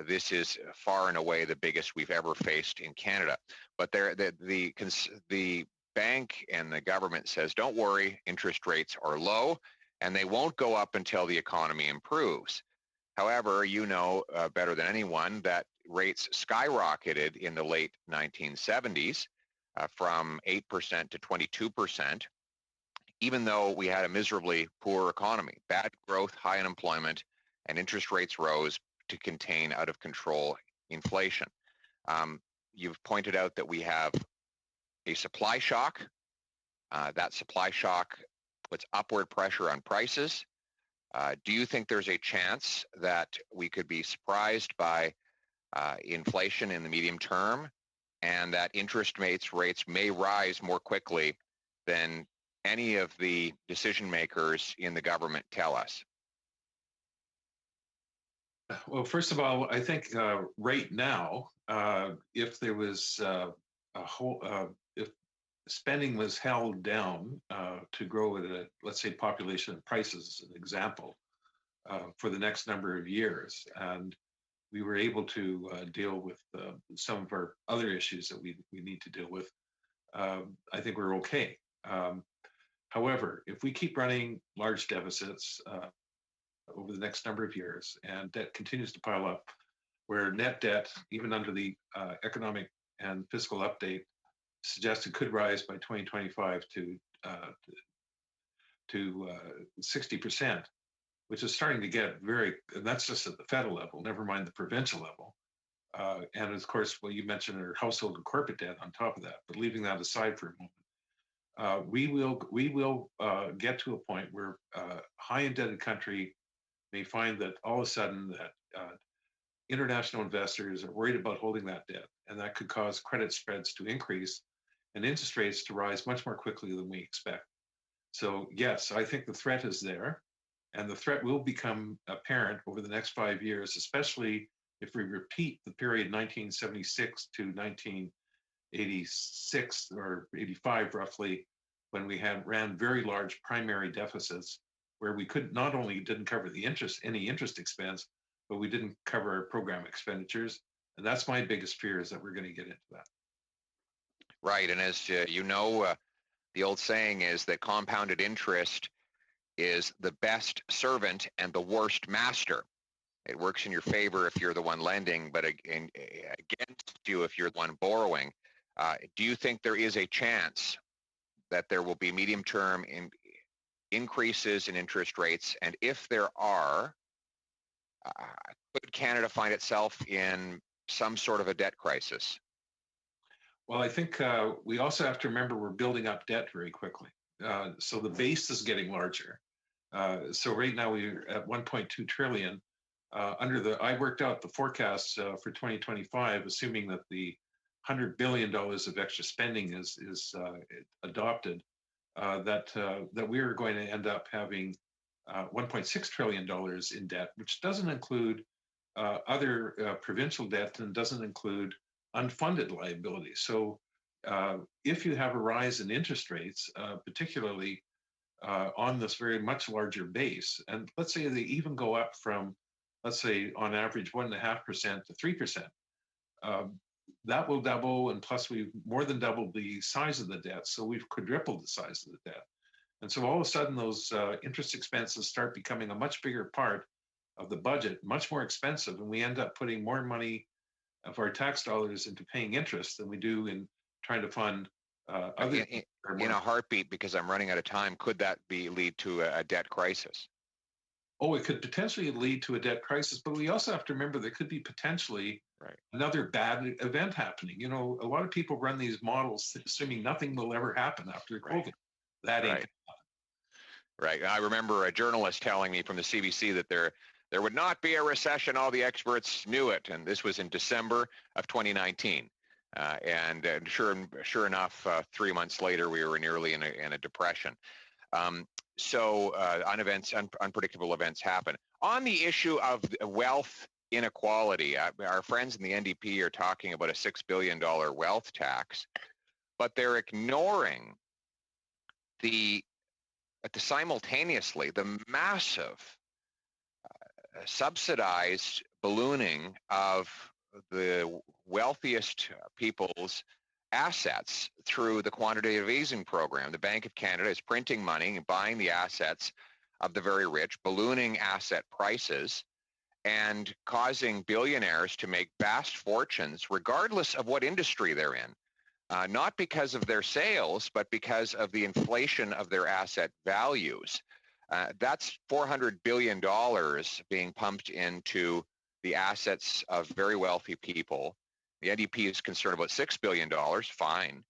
This is far and away the biggest we've ever faced in Canada. But the bank and the government says, don't worry, interest rates are low, and they won't go up until the economy improves. However, you know better than anyone that rates skyrocketed in the late 1970s from 8% to 22%, even though we had a miserably poor economy, bad growth, high unemployment, and interest rates rose to contain out of control inflation. You've pointed out that we have a supply shock. That supply shock puts upward pressure on prices. Do you think there's a chance that we could be surprised by inflation in the medium term, and that interest rates may rise more quickly than any of the decision makers in the government tell us? Well, first of all, I think right now, if there was if spending was held down to grow at a, let's say, population and prices, as an example, for the next number of years, and we were able to deal with some of our other issues that we need to deal with, I think we're okay. However, if we keep running large deficits over the next number of years, and debt continues to pile up, where net debt, even under the economic and fiscal update, suggested could rise by 2025 to 60%, which is starting to get very, and that's just at the federal level, never mind the provincial level. And of course, well, you mentioned our household and corporate debt on top of that, but leaving that aside for a moment, we will get to a point where high indebted country may find that all of a sudden that international investors are worried about holding that debt, and that could cause credit spreads to increase and interest rates to rise much more quickly than we expect. So yes, I think the threat is there, and the threat will become apparent over the next 5 years, especially if we repeat the period 1976 to 1986 or 85 roughly, when we ran very large primary deficits, where we not only didn't cover any interest expense, but we didn't cover our program expenditures. And that's my biggest fear, is that we're going to get into that. Right, and as you know, the old saying is that compounded interest is the best servant and the worst master. It works in your favor if you're the one lending, but against you if you're the one borrowing. Do you think there is a chance that there will be medium-term increases in interest rates? And if there are, could Canada find itself in some sort of a debt crisis? Well, I think we also have to remember we're building up debt very quickly. So the base is getting larger. So right now we're at 1.2 trillion. I worked out the forecasts for 2025, assuming that the $100 billion of extra spending is adopted, that we are going to end up having $1.6 trillion in debt, which doesn't include other provincial debt and doesn't include unfunded liabilities. So if you have a rise in interest rates, particularly on this very much larger base, and let's say they even go up from, let's say on average 1.5% to 3%, that will double, and plus we've more than doubled the size of the debt, so we've quadrupled the size of the debt. And so all of a sudden those interest expenses start becoming a much bigger part of the budget, much more expensive, and we end up putting more money of our tax dollars into paying interest than we do in trying to fund other. In a heartbeat, because I'm running out of time, could that lead to a debt crisis? Oh, it could potentially lead to a debt crisis, but we also have to remember there could be potentially another bad event happening. You know, a lot of people run these models assuming nothing will ever happen after COVID. That ain't right. I remember a journalist telling me from the CBC that there would not be a recession. All the experts knew it, and this was in December of 2019. And sure enough, 3 months later, we were nearly in a depression. So unpredictable events happen. On the issue of wealth inequality, our friends in the NDP are talking about a $6 billion wealth tax, but they're ignoring simultaneously the massive subsidized ballooning of the wealthiest people's assets through the quantitative easing program. The Bank of Canada is printing money and buying the assets of the very rich, ballooning asset prices, and causing billionaires to make vast fortunes regardless of what industry they're in. Not because of their sales, but because of the inflation of their asset values. That's $400 billion being pumped into the assets of very wealthy people. The NDP is concerned about $6 billion, fine.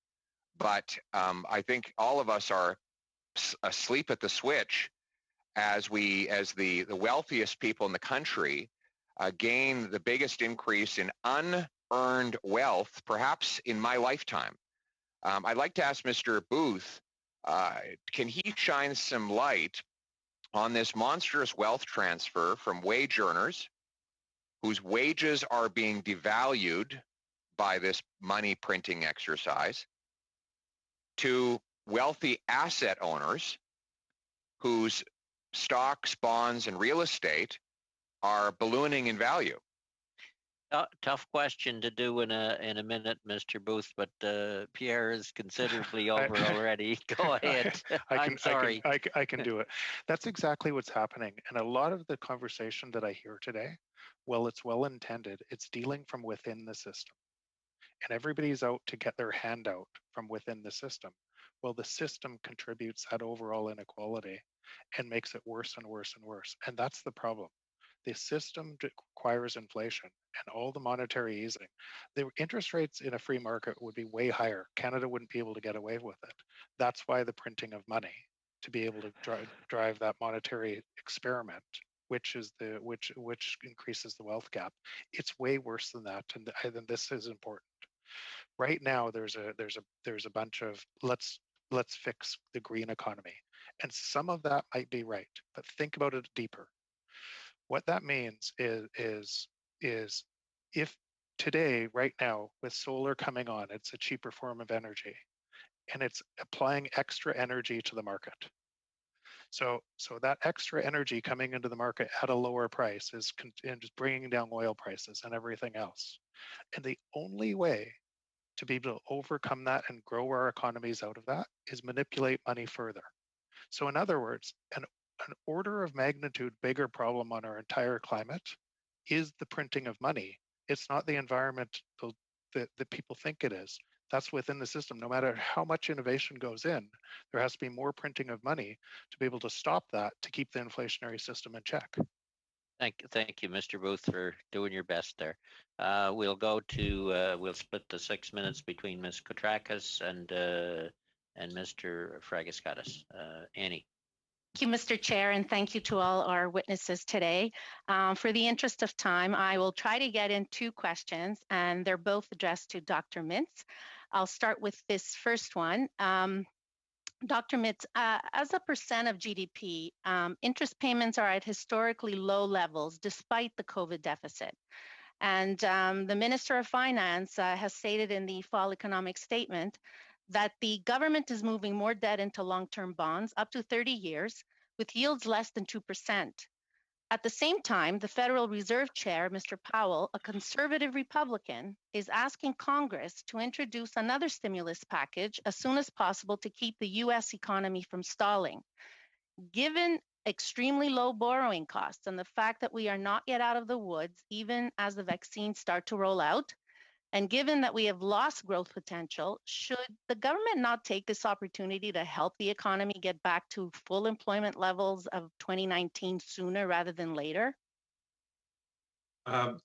But I think all of us are asleep at the switch as the wealthiest people in the country gain the biggest increase in unearned wealth, perhaps in my lifetime. I'd like to ask Mr. Booth, can he shine some light on this monstrous wealth transfer from wage earners whose wages are being devalued by this money printing exercise to wealthy asset owners whose stocks, bonds, and real estate are ballooning in value? Tough question to do in a minute, Mr. Booth, but Pierre is considerably over already. Go ahead. I'm sorry. I can do it. That's exactly what's happening. And a lot of the conversation that I hear today, well, it's well intended. It's dealing from within the system. And everybody's out to get their hand out from within the system. Well, the system contributes that overall inequality and makes it worse and worse and worse. And that's the problem. The system requires inflation and all the monetary easing. The interest rates in a free market would be way higher. Canada wouldn't be able to get away with it. That's why the printing of money to be able to drive that monetary experiment, which increases the wealth gap. It's way worse than that, and this is important. Right now, there's a bunch of let's fix the green economy, and some of that might be right, but think about it deeper. What that means is if today, right now, with solar coming on, it's a cheaper form of energy, and it's applying extra energy to the market. So that extra energy coming into the market at a lower price is just bringing down oil prices and everything else. And the only way to be able to overcome that and grow our economies out of that is manipulate money further. So in other words, an order of magnitude bigger problem on our entire climate is the printing of money. It's not the environment that people think it is. That's within the system. No matter how much innovation goes in, there has to be more printing of money to be able to stop that, to keep the inflationary system in check. Thank you, Mr. Booth, for doing your best there. We'll go to, we'll split the 6 minutes between Ms. Kotrakis and Mr. Fragaskatis. Annie. Thank you, Mr. Chair, and thank you to all our witnesses today. For the interest of time, I will try to get in 2 questions, and they're both addressed to Dr. Mintz. I'll start with this first one. Dr. Mintz, as a percent of GDP, interest payments are at historically low levels despite the COVID deficit. And the Minister of Finance has stated in the fall economic statement that the government is moving more debt into long-term bonds up to 30 years with yields less than 2%. At the same time, the Federal Reserve Chair, Mr. Powell, a conservative Republican, is asking Congress to introduce another stimulus package as soon as possible to keep the U.S. economy from stalling. Given extremely low borrowing costs and the fact that we are not yet out of the woods, even as the vaccines start to roll out, and given that we have lost growth potential, should the government not take this opportunity to help the economy get back to full employment levels of 2019 sooner rather than later?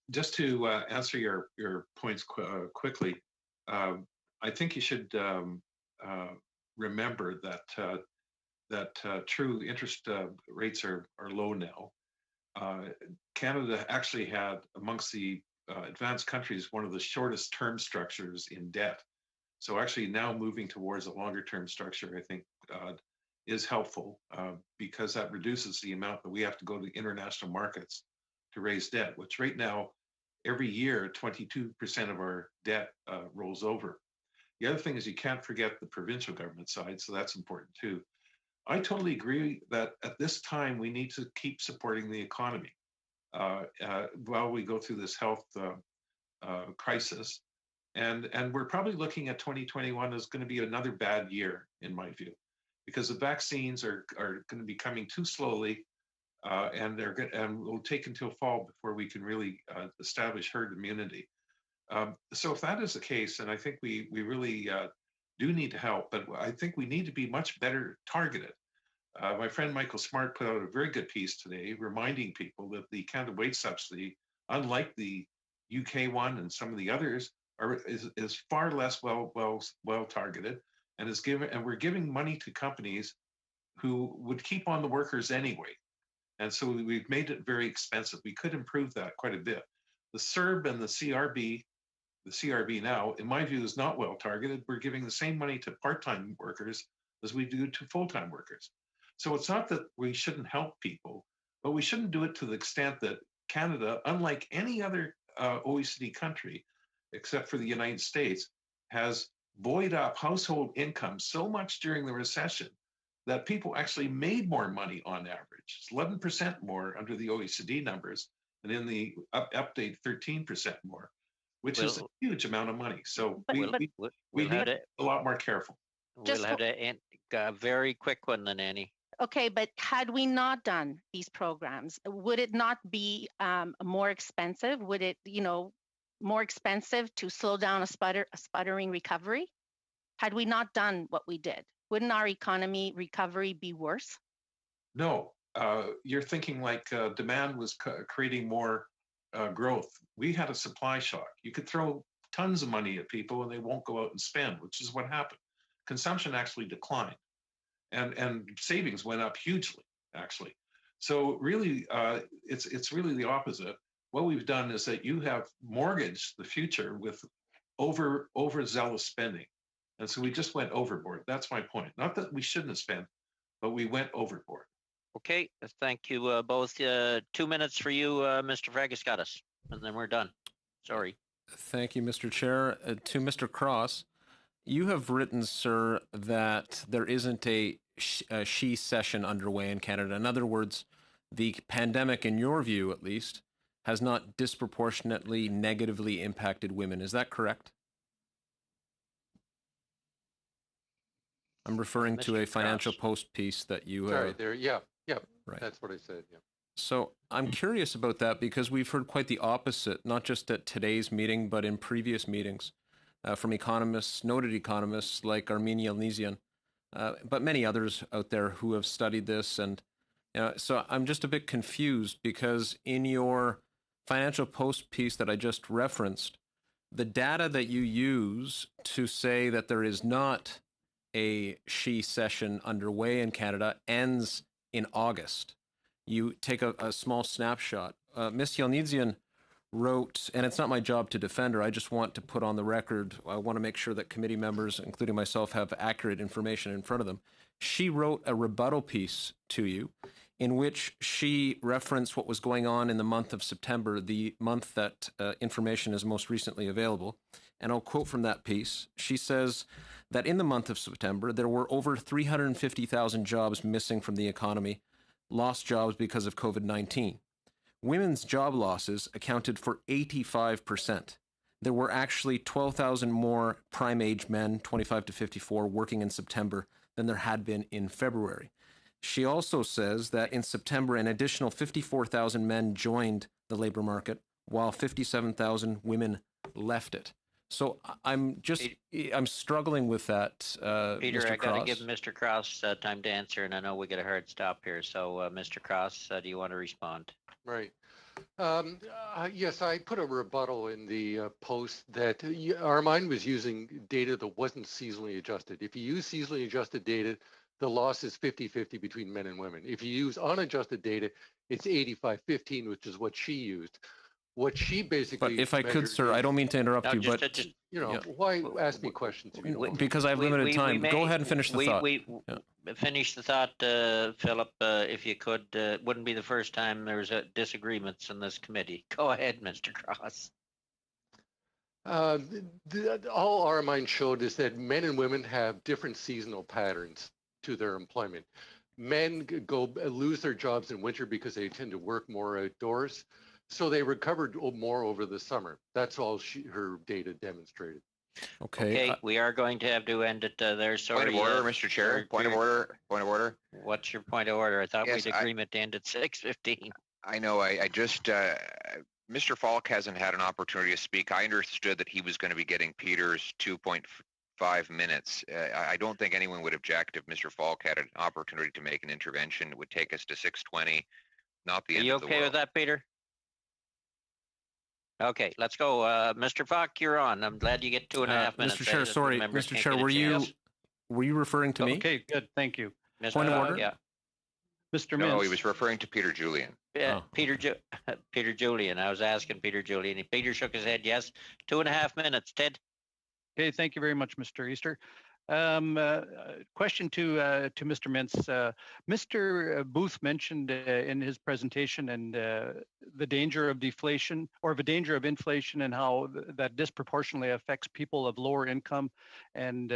Just to answer your points quickly, I think you should remember that true interest rates are low now. Canada actually had, amongst the advanced countries, one of the shortest term structures in debt. So actually now moving towards a longer term structure, I think is helpful because that reduces the amount that we have to go to international markets to raise debt, which right now, every year, 22% of our debt rolls over. The other thing is you can't forget the provincial government side, so that's important too. I totally agree that at this time, we need to keep supporting the economy while we go through this health crisis. And we're probably looking at 2021 as going to be another bad year, in my view, because the vaccines are going to be coming too slowly, and will take until fall before we can really establish herd immunity. So if that is the case, then I think we really do need to help, but I think we need to be much better targeted. My friend Michael Smart put out a very good piece today reminding people that the Canada Wage Subsidy, unlike the UK one and some of the others, is far less well targeted, and we're giving money to companies who would keep on the workers anyway. And so we've made it very expensive. We could improve that quite a bit. The CERB and the CRB now, in my view, is not well targeted. We're giving the same money to part-time workers as we do to full-time workers. So it's not that we shouldn't help people, but we shouldn't do it to the extent that Canada, unlike any other OECD country, except for the United States, has buoyed up household income so much during the recession that people actually made more money on average. It's 11% more under the OECD numbers, and in the update, 13% more, which is a huge amount of money. So we need to be a lot more careful. We'll have to end a very quick one then, Annie. Okay, but had we not done these programs, would it not be more expensive? Would it, more expensive to slow down a sputtering recovery? Had we not done what we did, wouldn't our economy recovery be worse? No, you're thinking like demand was creating more growth. We had a supply shock. You could throw tons of money at people and they won't go out and spend, which is what happened. Consumption actually declined. And savings went up hugely, actually. So really, it's really the opposite. What we've done is that you have mortgaged the future with overzealous spending. And so we just went overboard. That's my point. Not that we shouldn't have spent, but we went overboard. Okay, thank you both. 2 minutes for you, Mr. Fragaskatis, and then we're done. Sorry. Thank you, Mr. Chair. To Mr. Cross, you have written, sir, that there isn't a she session underway in Canada. In other words, the pandemic, in your view at least, has not disproportionately negatively impacted women. Is that correct? I'm referring to a Financial Post piece that you... Sorry, there, yeah, right. That's what I said, yeah. So I'm curious about that because we've heard quite the opposite, not just at today's meeting, but in previous meetings from economists, noted economists like Armenia Elnesian, but many others out there who have studied this. And so I'm just a bit confused because in your Financial Post piece that I just referenced, the data that you use to say that there is not a SHE session underway in Canada ends in August. You take a small snapshot. Ms. Yelnidzian wrote, and it's not my job to defend her, I just want to put on the record, I want to make sure that committee members, including myself, have accurate information in front of them. She wrote a rebuttal piece to you in which she referenced what was going on in the month of September, the month that information is most recently available. And I'll quote from that piece. She says that in the month of September, there were over 350,000 jobs missing from the economy, lost jobs because of COVID-19. Women's job losses accounted for 85%. There were actually 12,000 more prime age men, 25 to 54, working in September than there had been in February. She also says that in September, an additional 54,000 men joined the labor market, while 57,000 women left it. So I'm struggling with that, Peter, Mr. I got to Cross. give Mr. Cross time to answer, and I know we get a hard stop here. So, Mr. Cross, do you want to respond? Right. Yes, I put a rebuttal in the post that Armine was using data that wasn't seasonally adjusted. If you use seasonally adjusted data, the loss is 50-50 between men and women. If you use unadjusted data, it's 85-15, which is what she used. What she basically. But if I could, sir, I don't mean to interrupt you, but why ask me questions? If you don't because I have limited time. Go ahead and finish the thought. Finish the thought, Philip, if you could. Wouldn't be the first time there's disagreements in this committee. Go ahead, Mr. Cross. All Armine showed is that men and women have different seasonal patterns to their employment. Men lose their jobs in winter because they tend to work more outdoors. So they recovered more over the summer. That's all her data demonstrated. Okay. We are going to have to end it there. Sorry. Point of order, Mr. Chair. Point of order. Point of order. What's your point of order? I thought we had agreement to end at 6:15. I know. I just, Mr. Falk hasn't had an opportunity to speak. I understood that he was going to be getting Peter's 2.5 minutes. I don't think anyone would object if Mr. Falk had an opportunity to make an intervention. It would take us to 6:20, not the end of the world. Are you okay with that, Peter? Okay, let's go. Mr. Falk, you're on. I'm glad you get 2.5 minutes. Mr. Chair, sorry. Mr. Chair, were you referring to me? Okay, good. Thank you. Point of order? Yeah. Mr. No, Mintz. he was referring to Peter Julian. Yeah, Peter Julian. I was asking Peter Julian. Peter shook his head. Yes. 2.5 minutes. Ted. Okay, thank you very much, Mr. Easter. Question to Mr. Mintz. Mr. Booth mentioned in his presentation and the danger of deflation or the danger of inflation and how that disproportionately affects people of lower income. And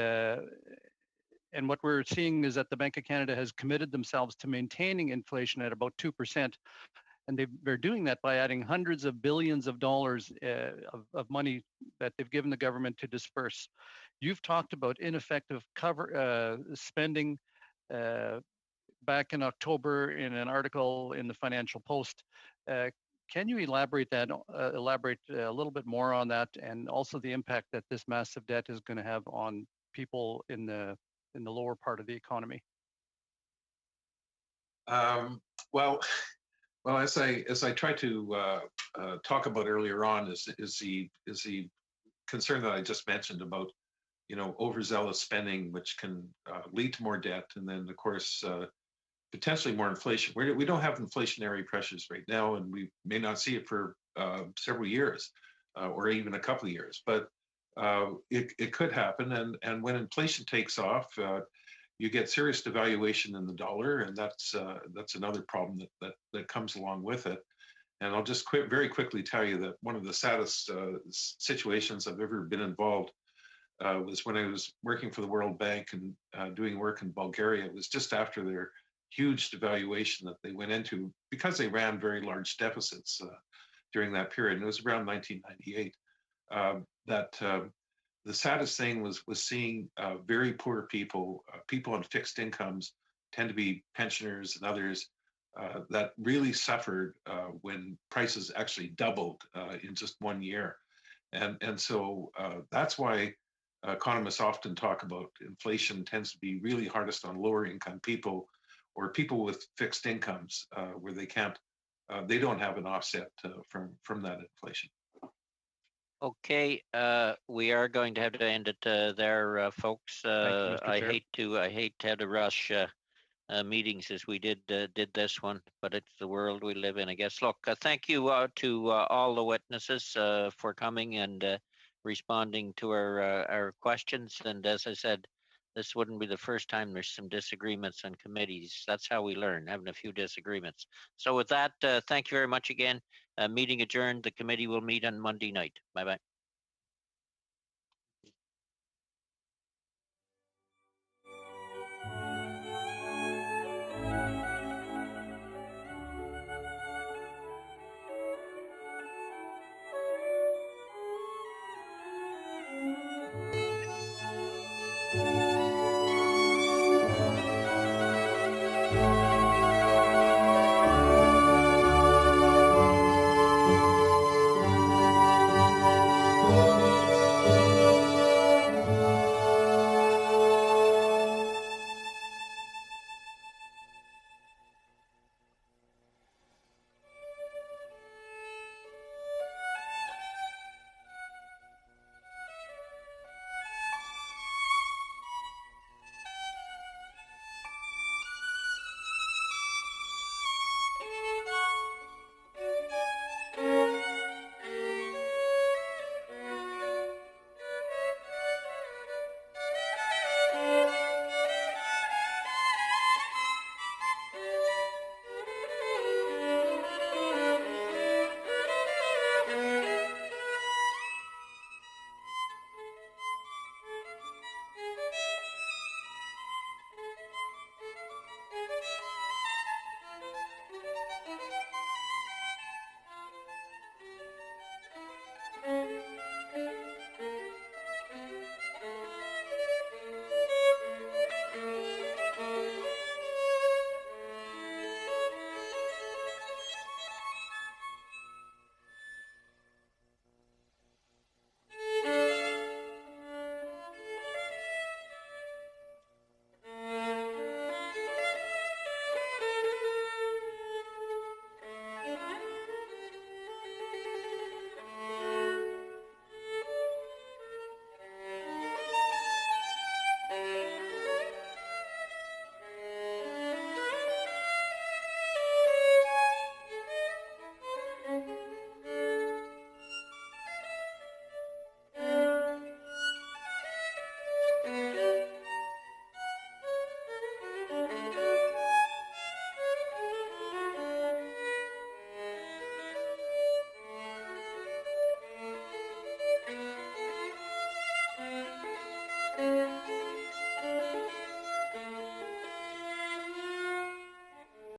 what we're seeing is that the Bank of Canada has committed themselves to maintaining inflation at about 2%. And they're doing that by adding hundreds of billions of dollars of money that they've given the government to disperse. You've talked about ineffective spending back in October in an article in the Financial Post. Can you elaborate a little bit more on that, and also the impact that this massive debt is going to have on people in the lower part of the economy? Well, as I tried to talk about earlier on, is the concern that I just mentioned about overzealous spending, which can lead to more debt, and then of course potentially more inflation. We don't have inflationary pressures right now, and we may not see it for several years or even a couple of years, but it could happen. And when inflation takes off, you get serious devaluation in the dollar, and that's another problem that comes along with it. And I'll just very quickly tell you that one of the saddest situations I've ever been involved was when I was working for the World Bank and doing work in Bulgaria. It was just after their huge devaluation that they went into because they ran very large deficits during that period. And it was around 1998 the saddest thing was seeing very poor people on fixed incomes, tend to be pensioners and others, that really suffered when prices actually doubled in just 1 year. And so that's why economists often talk about inflation tends to be really hardest on lower income people or people with fixed incomes where they don't have an offset from that inflation. Okay, we are going to have to end it there, folks. I hate to have to rush meetings as we did this one, but it's the world we live in, I guess. Look, thank you to all the witnesses for coming and responding to our questions. And as I said, this wouldn't be the first time there's some disagreements on committees. That's how we learn, having a few disagreements. So with that, thank you very much again. Meeting adjourned. The committee will meet on Monday night. Bye-bye.